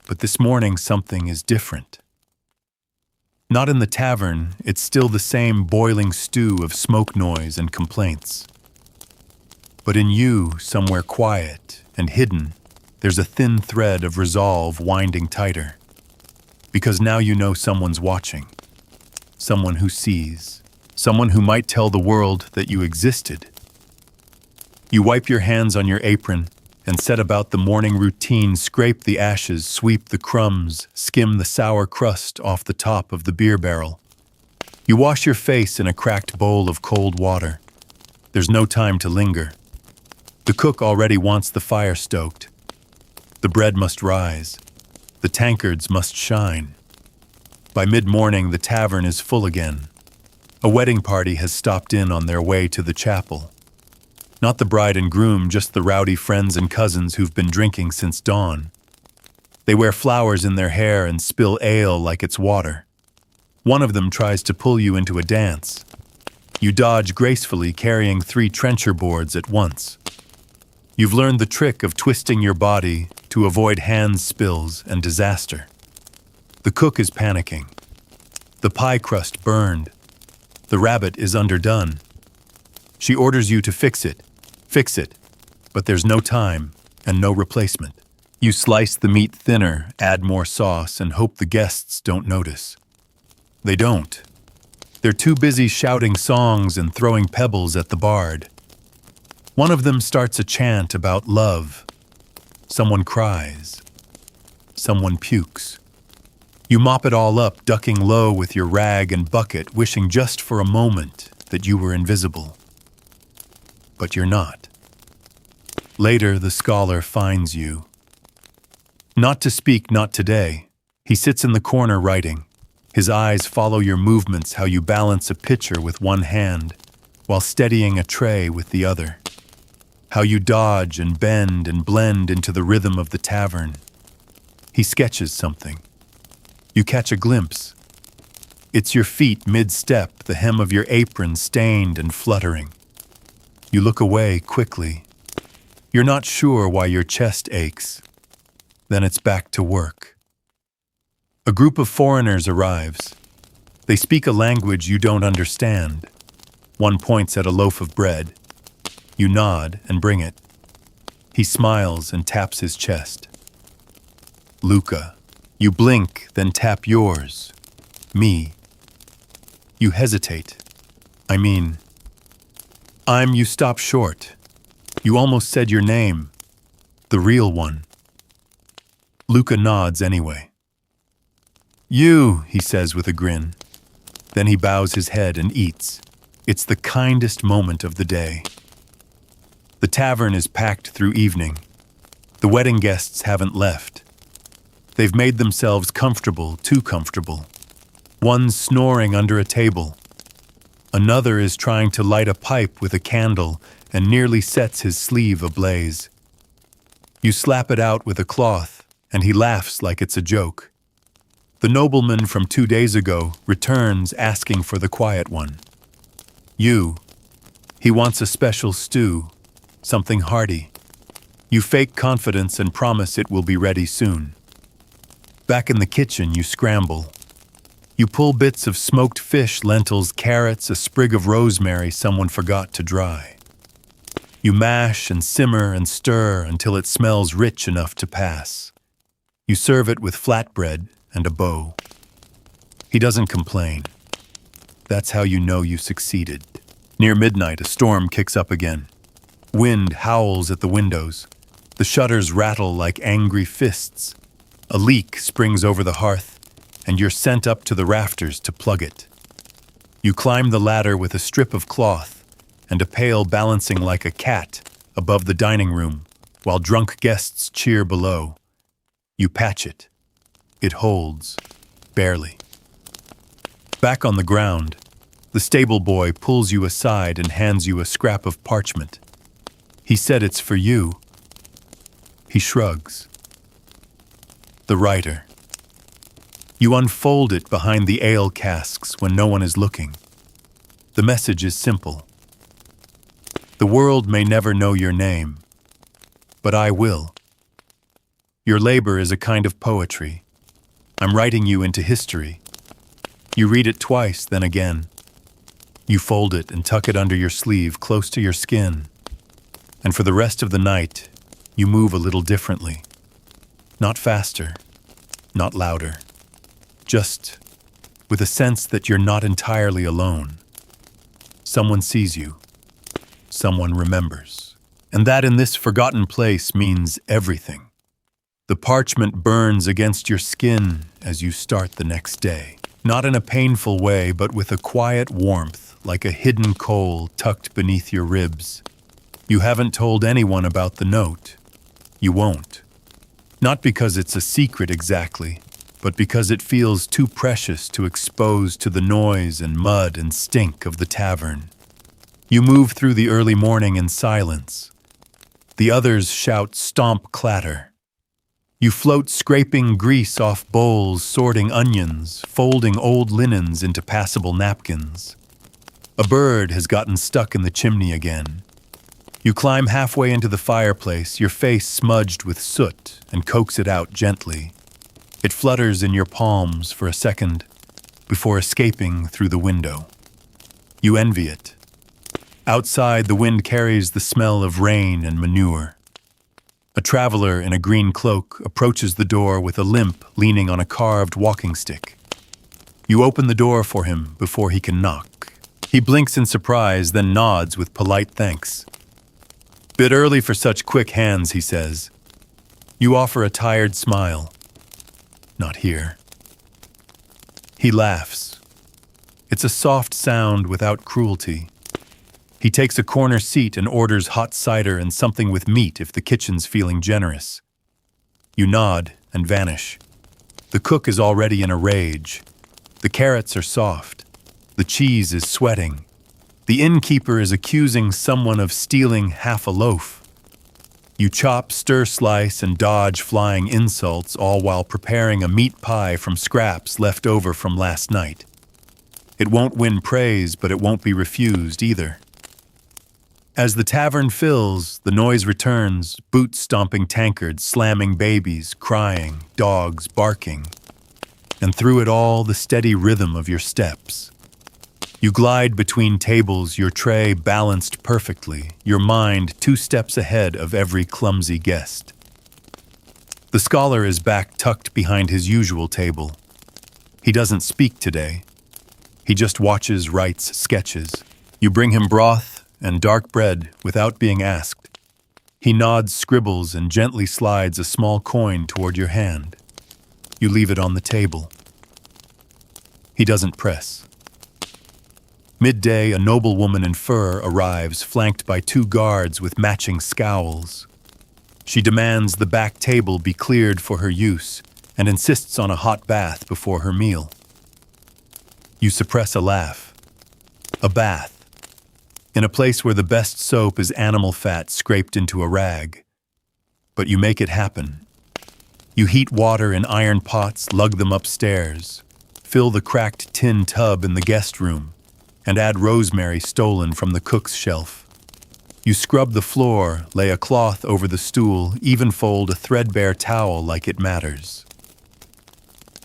Speaker 1: But this morning something is different. Not in the tavern, it's still the same boiling stew of smoke noise and complaints. But in you, somewhere quiet and hidden, there's a thin thread of resolve winding tighter. Because now you know someone's watching. Someone who sees. Someone who might tell the world that you existed. You wipe your hands on your apron and set about the morning routine, scrape the ashes, sweep the crumbs, skim the sour crust off the top of the beer barrel. You wash your face in a cracked bowl of cold water. There's no time to linger. The cook already wants the fire stoked. The bread must rise. The tankards must shine. By mid-morning, the tavern is full again. A wedding party has stopped in on their way to the chapel. Not the bride and groom, just the rowdy friends and cousins who've been drinking since dawn. They wear flowers in their hair and spill ale like it's water. One of them tries to pull you into a dance. You dodge gracefully, carrying 3 trencher boards at once. You've learned the trick of twisting your body to avoid hand spills and disaster. The cook is panicking. The pie crust burned. The rabbit is underdone. She orders you to fix it, but there's no time and no replacement. You slice the meat thinner, add more sauce, and hope the guests don't notice. They don't. They're too busy shouting songs and throwing pebbles at the bard. One of them starts a chant about love. Someone cries. Someone pukes. You mop it all up, ducking low with your rag and bucket, wishing just for a moment that you were invisible. But you're not. Later, the scholar finds you. Not to speak, not today. He sits in the corner writing. His eyes follow your movements, how you balance a pitcher with one hand while steadying a tray with the other. How you dodge and bend and blend into the rhythm of the tavern. He sketches something. You catch a glimpse. It's your feet mid-step, the hem of your apron stained and fluttering. You look away quickly. You're not sure why your chest aches. Then it's back to work. A group of foreigners arrives. They speak a language you don't understand. One points at a loaf of bread. You nod and bring it. He smiles and taps his chest. Luca. You blink, then tap yours. Me. You hesitate. You stop short. You almost said your name. The real one. Luca nods anyway. You, he says with a grin. Then he bows his head and eats. It's the kindest moment of the day. The tavern is packed through evening. The wedding guests haven't left. They've made themselves comfortable, too comfortable. One's snoring under a table. Another is trying to light a pipe with a candle and nearly sets his sleeve ablaze. You slap it out with a cloth, and he laughs like it's a joke. The nobleman from 2 days ago returns asking for the quiet one. He wants a special stew, something hearty. You fake confidence and promise it will be ready soon. Back in the kitchen, you scramble. You pull bits of smoked fish, lentils, carrots, a sprig of rosemary someone forgot to dry. You mash and simmer and stir until it smells rich enough to pass. You serve it with flatbread and a bow. He doesn't complain. That's how you know you succeeded. Near midnight, a storm kicks up again. Wind howls at the windows. The shutters rattle like angry fists. A leak springs over the hearth, and you're sent up to the rafters to plug it. You climb the ladder with a strip of cloth and a pail balancing like a cat above the dining room, while drunk guests cheer below. You patch it. It holds, barely. Back on the ground, the stable boy pulls you aside and hands you a scrap of parchment. He said it's for you. He shrugs. The writer. You unfold it behind the ale casks when no one is looking. The message is simple. The world may never know your name, but I will. Your labor is a kind of poetry. I'm writing you into history. You read it twice, then again. You fold it and tuck it under your sleeve, close to your skin. And for the rest of the night, you move a little differently. Not faster, not louder. Just with a sense that you're not entirely alone. Someone sees you. Someone remembers. And that in this forgotten place means everything. The parchment burns against your skin as you start the next day. Not in a painful way, but with a quiet warmth, like a hidden coal tucked beneath your ribs. You haven't told anyone about the note. You won't. Not because it's a secret exactly, but because it feels too precious to expose to the noise and mud and stink of the tavern. You move through the early morning in silence. The others shout stomp clatter. You float scraping grease off bowls, sorting onions, folding old linens into passable napkins. A bird has gotten stuck in the chimney again. You climb halfway into the fireplace, your face smudged with soot, and coax it out gently. It flutters in your palms for a second before escaping through the window. You envy it. Outside, the wind carries the smell of rain and manure. A traveler in a green cloak approaches the door with a limp, leaning on a carved walking stick. You open the door for him before he can knock. He blinks in surprise, then nods with polite thanks. "Bit early for such quick hands," he says. You offer a tired smile. "Not here." He laughs. It's a soft sound without cruelty. He takes a corner seat and orders hot cider and something with meat if the kitchen's feeling generous. You nod and vanish. The cook is already in a rage. The carrots are soft. The cheese is sweating. The innkeeper is accusing someone of stealing half a loaf. You chop, stir, slice, and dodge flying insults, all while preparing a meat pie from scraps left over from last night. It won't win praise, but it won't be refused either. As the tavern fills, the noise returns, boots stomping tankards, slamming babies, crying, dogs barking. And through it all, the steady rhythm of your steps. You glide between tables, your tray balanced perfectly, your mind 2 steps ahead of every clumsy guest. The scholar is back tucked behind his usual table. He doesn't speak today. He just watches, writes sketches. You bring him broth and dark bread without being asked. He nods, scribbles, and gently slides a small coin toward your hand. You leave it on the table. He doesn't press. Midday, a noblewoman in fur arrives, flanked by 2 guards with matching scowls. She demands the back table be cleared for her use and insists on a hot bath before her meal. You suppress a laugh. A bath. In a place where the best soap is animal fat scraped into a rag. But you make it happen. You heat water in iron pots, lug them upstairs, fill the cracked tin tub in the guest room, and add rosemary stolen from the cook's shelf. You scrub the floor, lay a cloth over the stool, even fold a threadbare towel like it matters.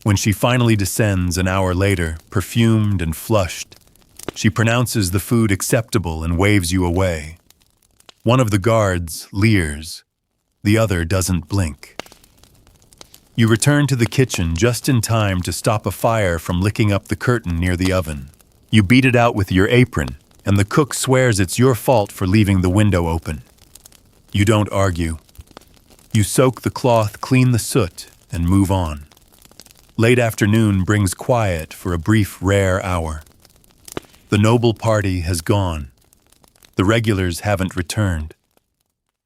Speaker 1: When she finally descends an hour later, perfumed and flushed, she pronounces the food acceptable and waves you away. One of the guards leers. The other doesn't blink. You return to the kitchen just in time to stop a fire from licking up the curtain near the oven. You beat it out with your apron, and the cook swears it's your fault for leaving the window open. You don't argue. You soak the cloth, clean the soot, and move on. Late afternoon brings quiet for a brief, rare hour. The noble party has gone. The regulars haven't returned.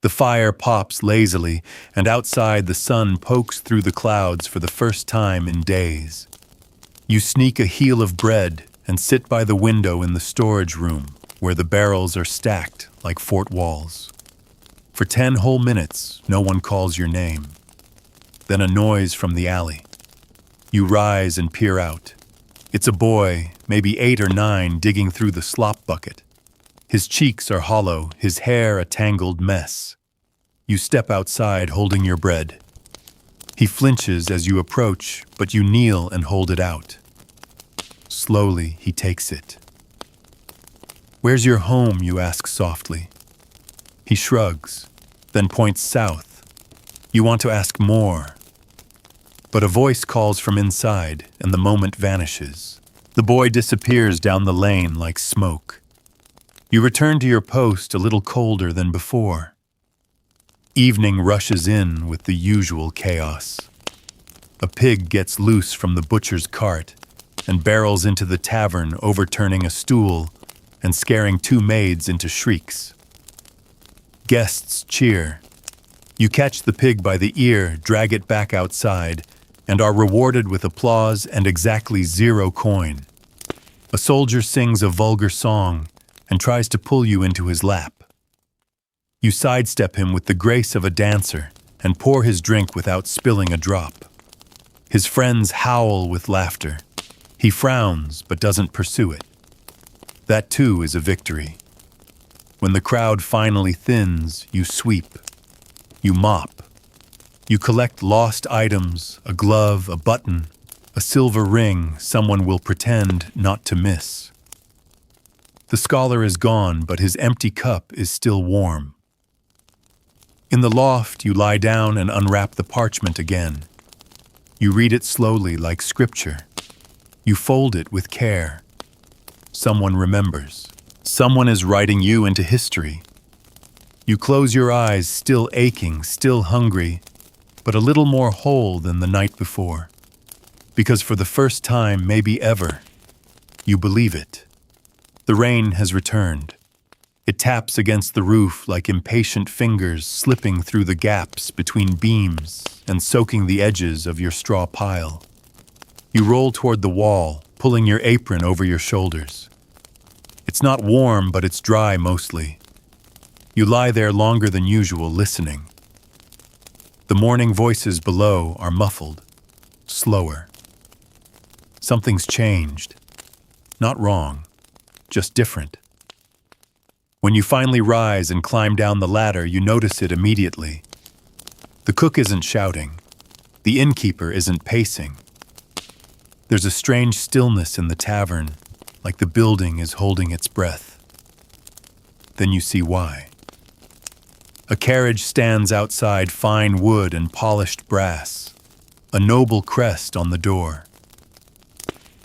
Speaker 1: The fire pops lazily, and outside the sun pokes through the clouds for the first time in days. You sneak a heel of bread and sit by the window in the storage room, where the barrels are stacked like fort walls. For 10 whole minutes, no one calls your name. Then a noise from the alley. You rise and peer out. It's a boy, maybe 8 or 9, digging through the slop bucket. His cheeks are hollow, his hair a tangled mess. You step outside holding your bread. He flinches as you approach, but you kneel and hold it out. Slowly, he takes it. "Where's your home?" you ask softly. He shrugs, then points south. You want to ask more. But a voice calls from inside, and the moment vanishes. The boy disappears down the lane like smoke. You return to your post a little colder than before. Evening rushes in with the usual chaos. A pig gets loose from the butcher's cart and barrels into the tavern, overturning a stool and scaring 2 maids into shrieks. Guests cheer. You catch the pig by the ear, drag it back outside, and are rewarded with applause and exactly 0 coin. A soldier sings a vulgar song and tries to pull you into his lap. You sidestep him with the grace of a dancer and pour his drink without spilling a drop. His friends howl with laughter. He frowns but doesn't pursue it. That too is a victory. When the crowd finally thins, you sweep. You mop. You collect lost items, a glove, a button, a silver ring someone will pretend not to miss. The scholar is gone, but his empty cup is still warm. In the loft, you lie down and unwrap the parchment again. You read it slowly like scripture. You fold it with care. Someone remembers. Someone is writing you into history. You close your eyes, still aching, still hungry, but a little more whole than the night before. Because for the first time, maybe ever, you believe it. The rain has returned. It taps against the roof like impatient fingers slipping through the gaps between beams and soaking the edges of your straw pile. You roll toward the wall, pulling your apron over your shoulders. It's not warm, but it's dry mostly. You lie there longer than usual, listening. The morning voices below are muffled, slower. Something's changed. Not wrong, just different. When you finally rise and climb down the ladder, you notice it immediately. The cook isn't shouting. The innkeeper isn't pacing. There's a strange stillness in the tavern, like the building is holding its breath. Then you see why. A carriage stands outside, fine wood and polished brass, a noble crest on the door.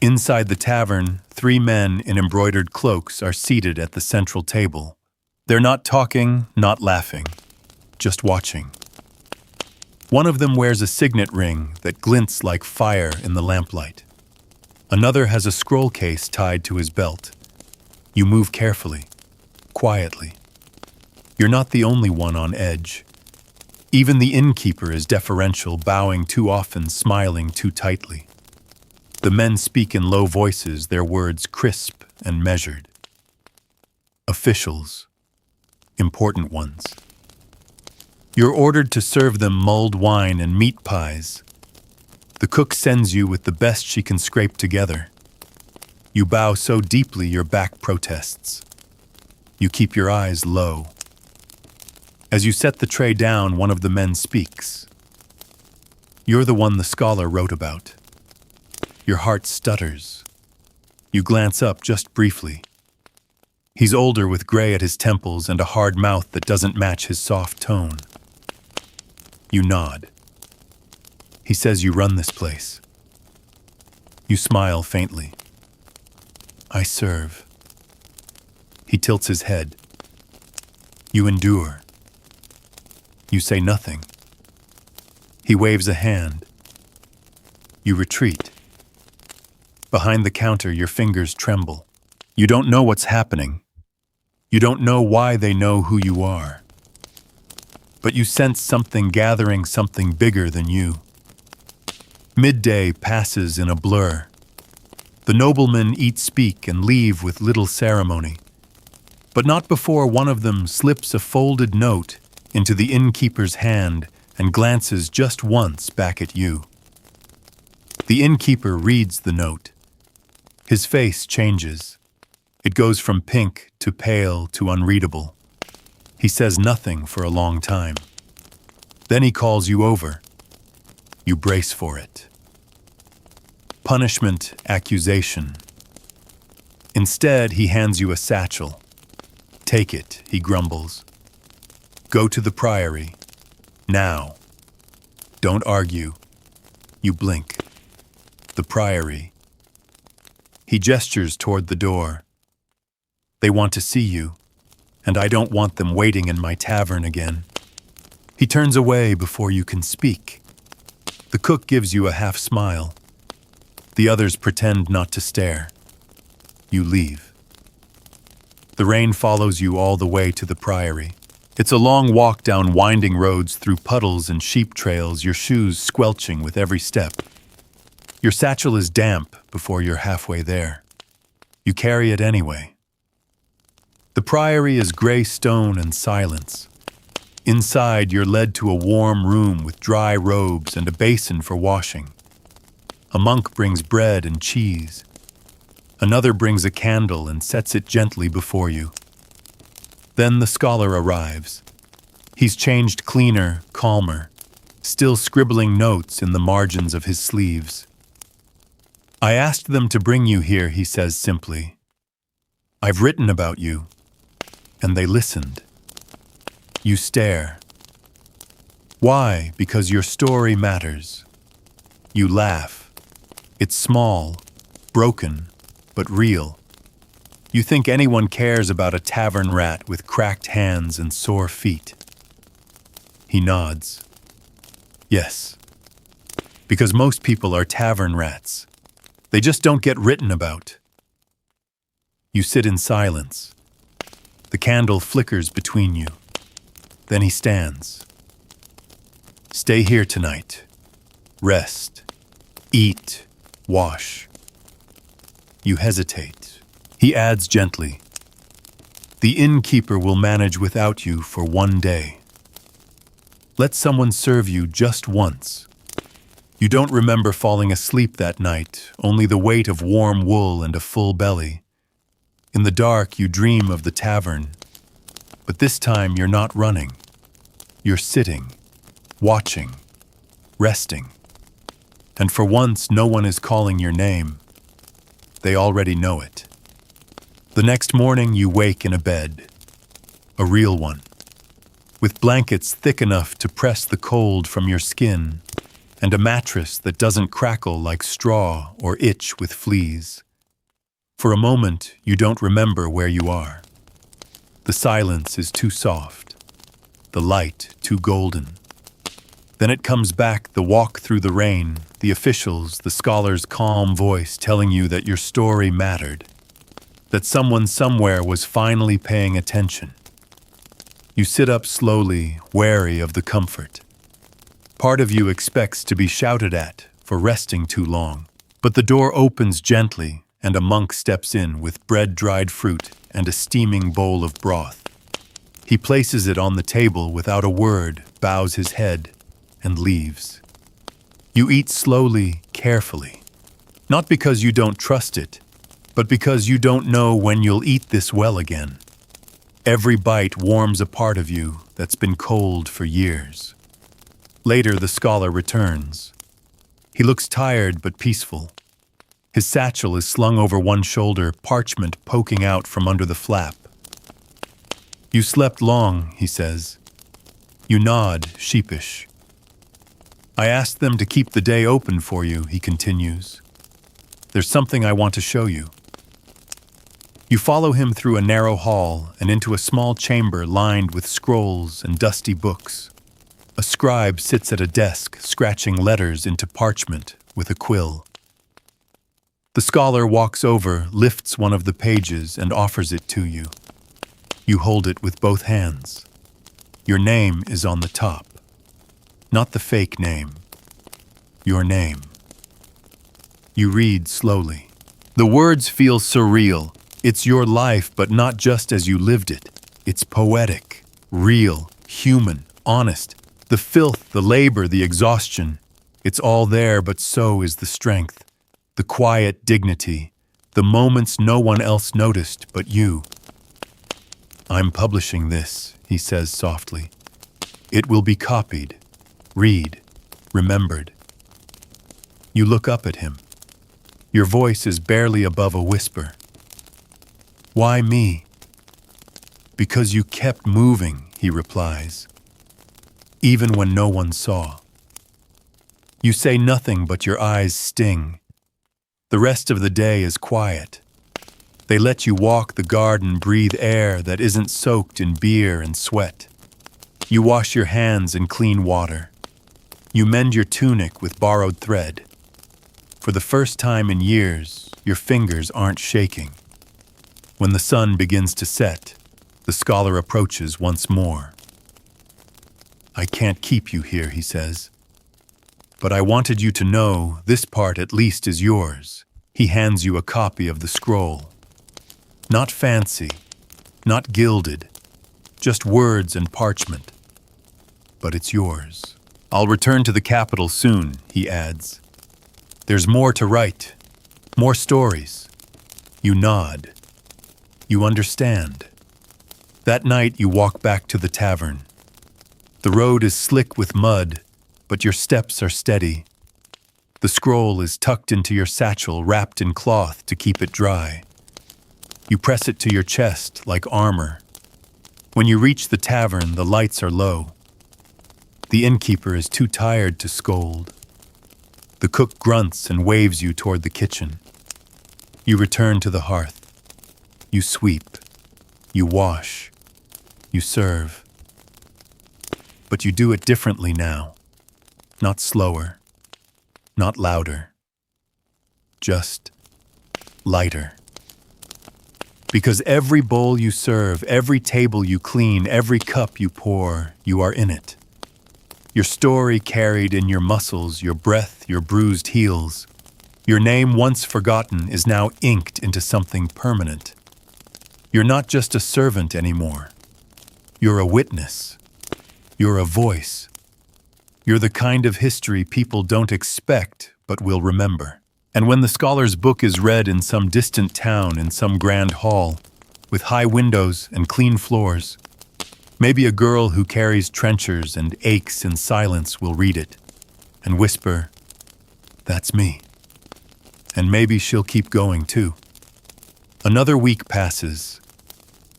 Speaker 1: Inside the tavern, 3 men in embroidered cloaks are seated at the central table. They're not talking, not laughing, just watching. One of them wears a signet ring that glints like fire in the lamplight. Another has a scroll case tied to his belt. You move carefully, quietly. You're not the only one on edge. Even the innkeeper is deferential, bowing too often, smiling too tightly. The men speak in low voices, their words crisp and measured. Officials. Important ones. You're ordered to serve them mulled wine and meat pies. The cook sends you with the best she can scrape together. You bow so deeply your back protests. You keep your eyes low. As you set the tray down, one of the men speaks. You're the one the scholar wrote about. Your heart stutters. You glance up just briefly. He's older with gray at his temples and a hard mouth that doesn't match his soft tone. You nod. He says you run this place. You smile faintly. I serve. He tilts his head. You endure. You say nothing. He waves a hand. You retreat. Behind the counter, your fingers tremble. You don't know what's happening. You don't know why they know who you are. But you sense something gathering, something bigger than you. Midday passes in a blur. The noblemen eat, speak, and leave with little ceremony. But not before one of them slips a folded note into the innkeeper's hand and glances just once back at you. The innkeeper reads the note. His face changes. It goes from pink to pale to unreadable. He says nothing for a long time. Then he calls you over. You brace for it. Punishment, accusation. Instead, he hands you a satchel. Take it, he grumbles. Go to the priory. Now. Don't argue. You blink. The priory. He gestures toward the door. They want to see you, and I don't want them waiting in my tavern again. He turns away before you can speak. The cook gives you a half smile. The others pretend not to stare. You leave. The rain follows you all the way to the priory. It's a long walk down winding roads through puddles and sheep trails, your shoes squelching with every step. Your satchel is damp before you're halfway there. You carry it anyway. The priory is gray stone and silence. Inside, you're led to a warm room with dry robes and a basin for washing. A monk brings bread and cheese. Another brings a candle and sets it gently before you. Then the scholar arrives. He's changed cleaner, calmer, still scribbling notes in the margins of his sleeves. I asked them to bring you here, he says simply. I've written about you. And they listened. You stare. Why? Because your story matters. You laugh. It's small, broken, but real. You think anyone cares about a tavern rat with cracked hands and sore feet. He nods. Yes. Because most people are tavern rats. They just don't get written about. You sit in silence. The candle flickers between you. Then he stands. Stay here tonight. Rest. Eat. Wash. You hesitate. He adds gently. The innkeeper will manage without you for one day. Let someone serve you just once. You don't remember falling asleep that night, only the weight of warm wool and a full belly. In the dark, you dream of the tavern. But this time, you're not running. You're sitting, watching, resting. And for once, no one is calling your name. They already know it. The next morning, you wake in a bed. A real one. With blankets thick enough to press the cold from your skin, and a mattress that doesn't crackle like straw or itch with fleas. For a moment, you don't remember where you are. The silence is too soft, the light too golden. Then it comes back, the walk through the rain, the officials, the scholar's calm voice telling you that your story mattered, that someone somewhere was finally paying attention. You sit up slowly, wary of the comfort. Part of you expects to be shouted at for resting too long, but the door opens gently and a monk steps in with bread, dried fruit, and a steaming bowl of broth. He places it on the table without a word, bows his head, and leaves. You eat slowly, carefully. Not because you don't trust it, but because you don't know when you'll eat this well again. Every bite warms a part of you that's been cold for years. Later, the scholar returns. He looks tired but peaceful. His satchel is slung over one shoulder, parchment poking out from under the flap. You slept long, he says. You nod, sheepish. I asked them to keep the day open for you, he continues. There's something I want to show you. You follow him through a narrow hall and into a small chamber lined with scrolls and dusty books. A scribe sits at a desk, scratching letters into parchment with a quill. The scholar walks over, lifts one of the pages, and offers it to you. You hold it with both hands. Your name is on the top. Not the fake name. Your name. You read slowly. The words feel surreal. It's your life, but not just as you lived it. It's poetic, real, human, honest. The filth, the labor, the exhaustion. It's all there, but so is the strength, the quiet dignity, the moments no one else noticed but you. I'm publishing this, he says softly. It will be copied, read, remembered. You look up at him. Your voice is barely above a whisper. Why me? Because you kept moving, he replies, even when no one saw. You say nothing, but your eyes sting. The rest of the day is quiet. They let you walk the garden, breathe air that isn't soaked in beer and sweat. You wash your hands in clean water. You mend your tunic with borrowed thread. For the first time in years, your fingers aren't shaking. When the sun begins to set, the scholar approaches once more. I can't keep you here, he says. But I wanted you to know this part at least is yours. He hands you a copy of the scroll. Not fancy, not gilded, just words and parchment. But it's yours. I'll return to the capital soon, he adds. There's more to write, more stories. You nod. You understand. That night you walk back to the tavern. The road is slick with mud, but your steps are steady. The scroll is tucked into your satchel, wrapped in cloth to keep it dry. You press it to your chest like armor. When you reach the tavern, the lights are low. The innkeeper is too tired to scold. The cook grunts and waves you toward the kitchen. You return to the hearth. You sweep. You wash. You serve. But you do it differently now. Not slower. Not louder. Just lighter. Because every bowl you serve, every table you clean, every cup you pour, you are in it. Your story carried in your muscles, your breath, your bruised heels. Your name once forgotten is now inked into something permanent. You're not just a servant anymore. You're a witness. You're a voice. You're the kind of history people don't expect but will remember. And when the scholar's book is read in some distant town, in some grand hall, with high windows and clean floors, maybe a girl who carries trenchers and aches in silence will read it and whisper, "That's me." And maybe she'll keep going too. Another week passes.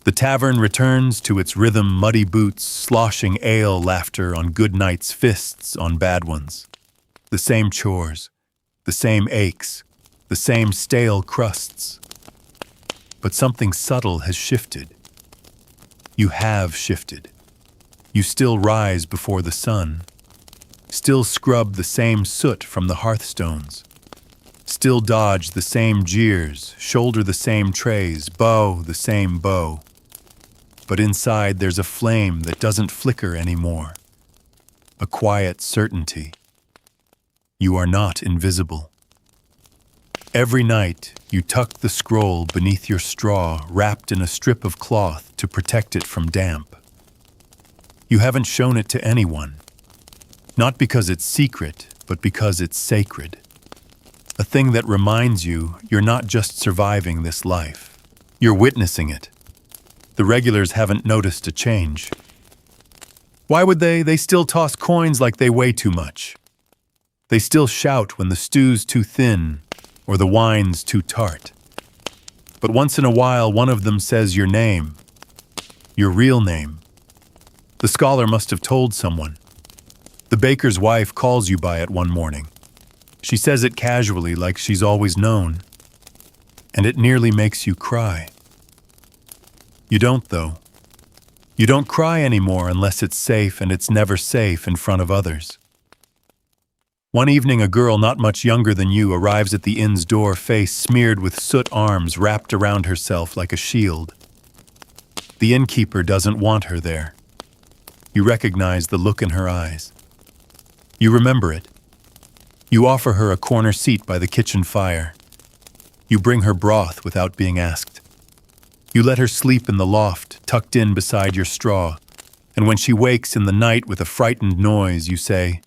Speaker 1: The tavern returns to its rhythm, muddy boots, sloshing ale, laughter on good nights, fists on bad ones. The same chores, the same aches, the same stale crusts. But something subtle has shifted. You have shifted. You still rise before the sun, still scrub the same soot from the hearthstones, still dodge the same jeers, shoulder the same trays, bow the same bow. But inside there's a flame that doesn't flicker anymore, a quiet certainty. You are not invisible. Every night, you tuck the scroll beneath your straw, wrapped in a strip of cloth to protect it from damp. You haven't shown it to anyone, not because it's secret, but because it's sacred. A thing that reminds you you're not just surviving this life, you're witnessing it. The regulars haven't noticed a change. Why would they? They still toss coins like they weigh too much. They still shout when the stew's too thin or the wine's too tart. But once in a while, one of them says your name, your real name. The scholar must have told someone. The baker's wife calls you by it one morning. She says it casually, like she's always known, and it nearly makes you cry. You don't, though. You don't cry anymore unless it's safe, and it's never safe in front of others. One evening, a girl not much younger than you arrives at the inn's door, face smeared with soot, arms wrapped around herself like a shield. The innkeeper doesn't want her there. You recognize the look in her eyes. You remember it. You offer her a corner seat by the kitchen fire. You bring her broth without being asked. You let her sleep in the loft, tucked in beside your straw, and when she wakes in the night with a frightened noise, you say,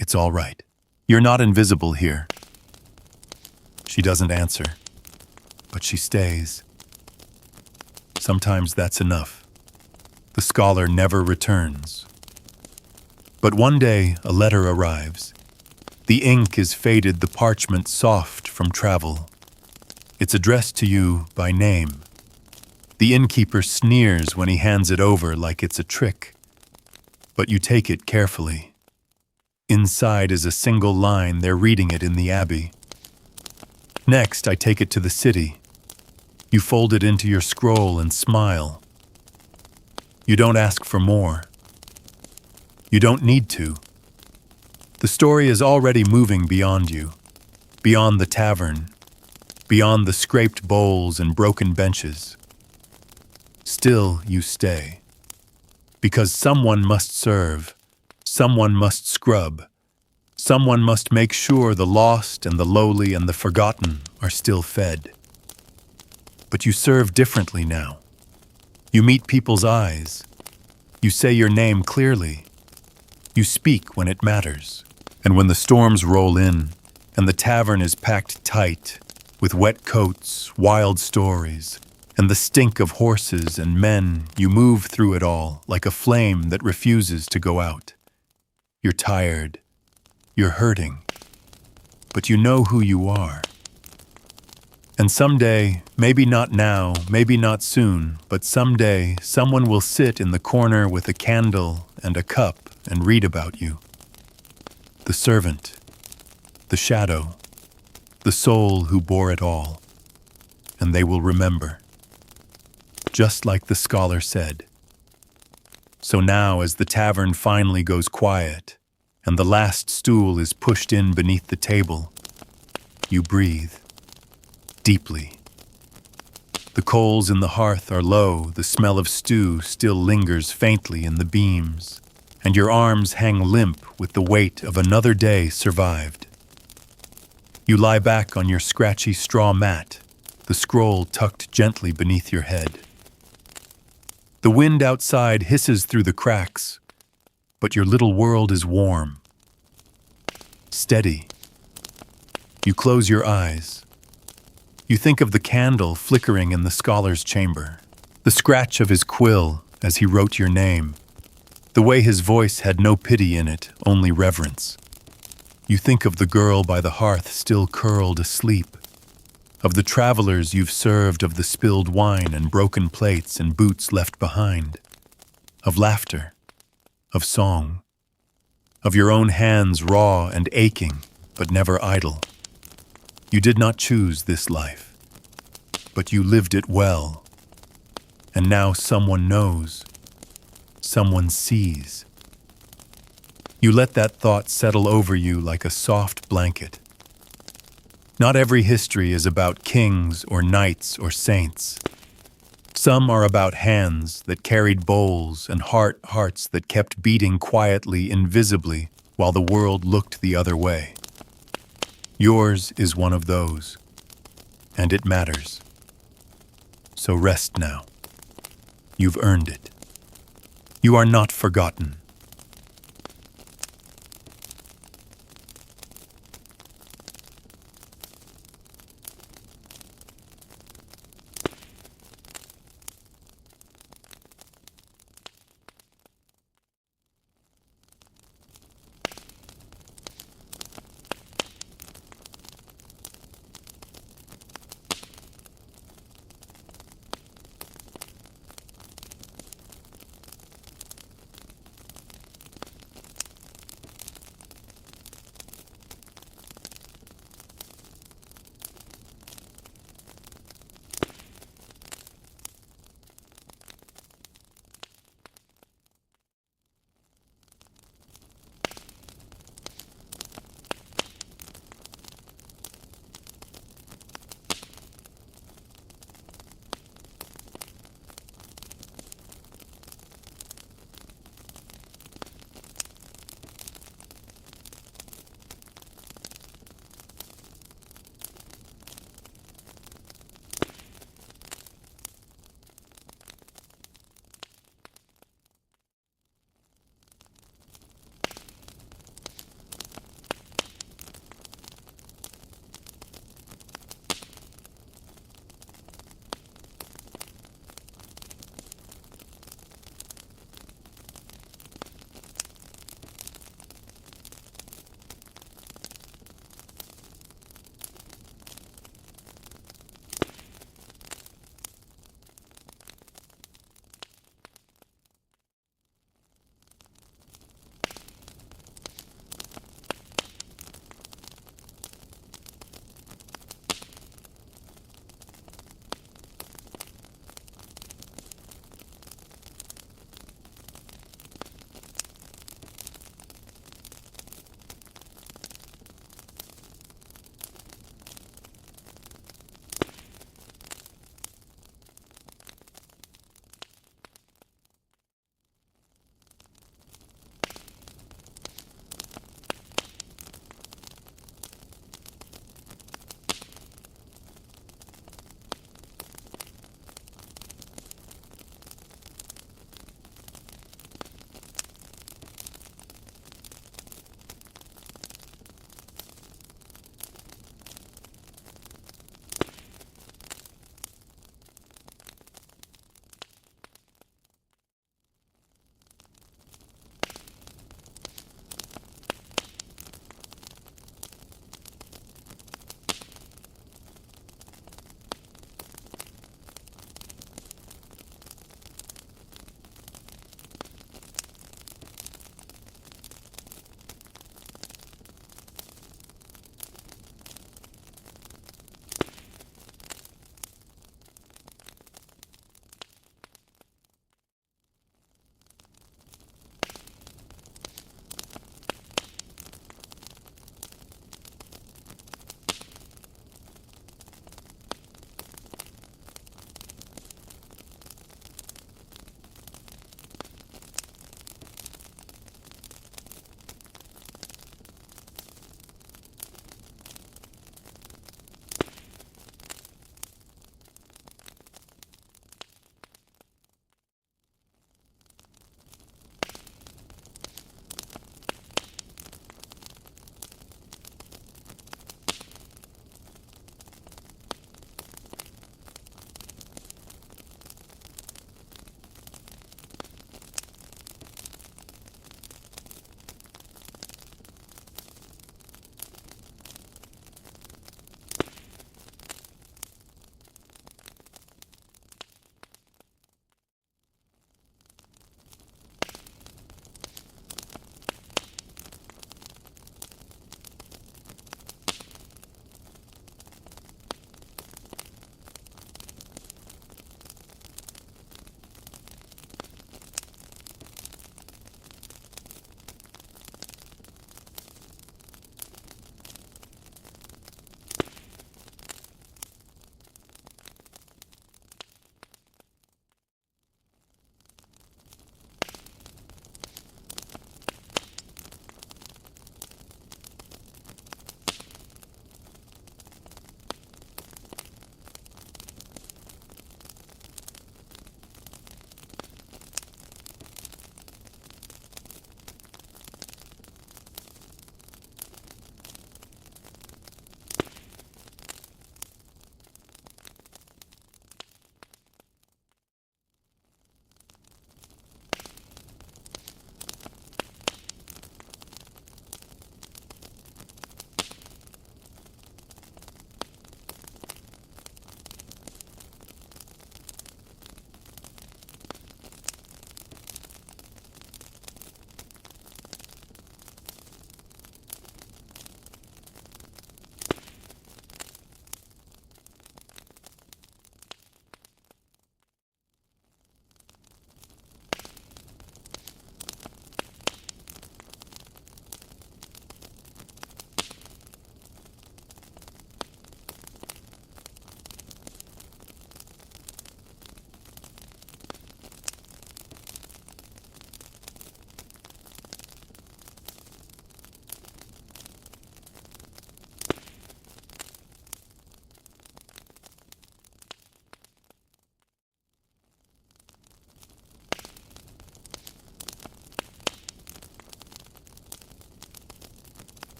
Speaker 1: "It's all right." You're not invisible here. She doesn't answer, but she stays. Sometimes that's enough. The scholar never returns. But one day, a letter arrives. The ink is faded, the parchment soft from travel. It's addressed to you by name. The innkeeper sneers when he hands it over like it's a trick. But you take it carefully. Inside is a single line, they're reading it in the abbey. Next, I take it to the city. You fold it into your scroll and smile. You don't ask for more. You don't need to. The story is already moving beyond you, beyond the tavern, beyond the scraped bowls and broken benches. Still, you stay. Because someone must serve, someone must scrub, someone must make sure the lost and the lowly and the forgotten are still fed. But you serve differently now. You meet people's eyes. You say your name clearly. You speak when it matters. And when the storms roll in, and the tavern is packed tight, with wet coats, wild stories, and the stink of horses and men, you move through it all like a flame that refuses to go out. You're tired. You're hurting. But you know who you are. And someday, maybe not now, maybe not soon, but someday, someone will sit in the corner with a candle and a cup and read about you. The servant, the shadow, the soul who bore it all. And they will remember. Just like the scholar said. So now, as the tavern finally goes quiet, and the last stool is pushed in beneath the table, you breathe. Deeply. The coals in the hearth are low, the smell of stew still lingers faintly in the beams, and your arms hang limp with the weight of another day survived. You lie back on your scratchy straw mat, the scroll tucked gently beneath your head. The wind outside hisses through the cracks, but your little world is warm. Steady. You close your eyes. You think of the candle flickering in the scholar's chamber, the scratch of his quill as he wrote your name, the way his voice had no pity in it, only reverence. You think of the girl by the hearth still curled asleep, of the travelers you've served, of the spilled wine and broken plates and boots left behind, of laughter, of song, of your own hands raw and aching, but never idle. You did not choose this life, but you lived it well. And now someone knows, someone sees. You let that thought settle over you like a soft blanket. Not every history is about kings or knights or saints. Some are about hands that carried bowls and hearts that kept beating quietly, invisibly, while the world looked the other way. Yours is one of those, and it matters. So rest now. You've earned it. You are not forgotten.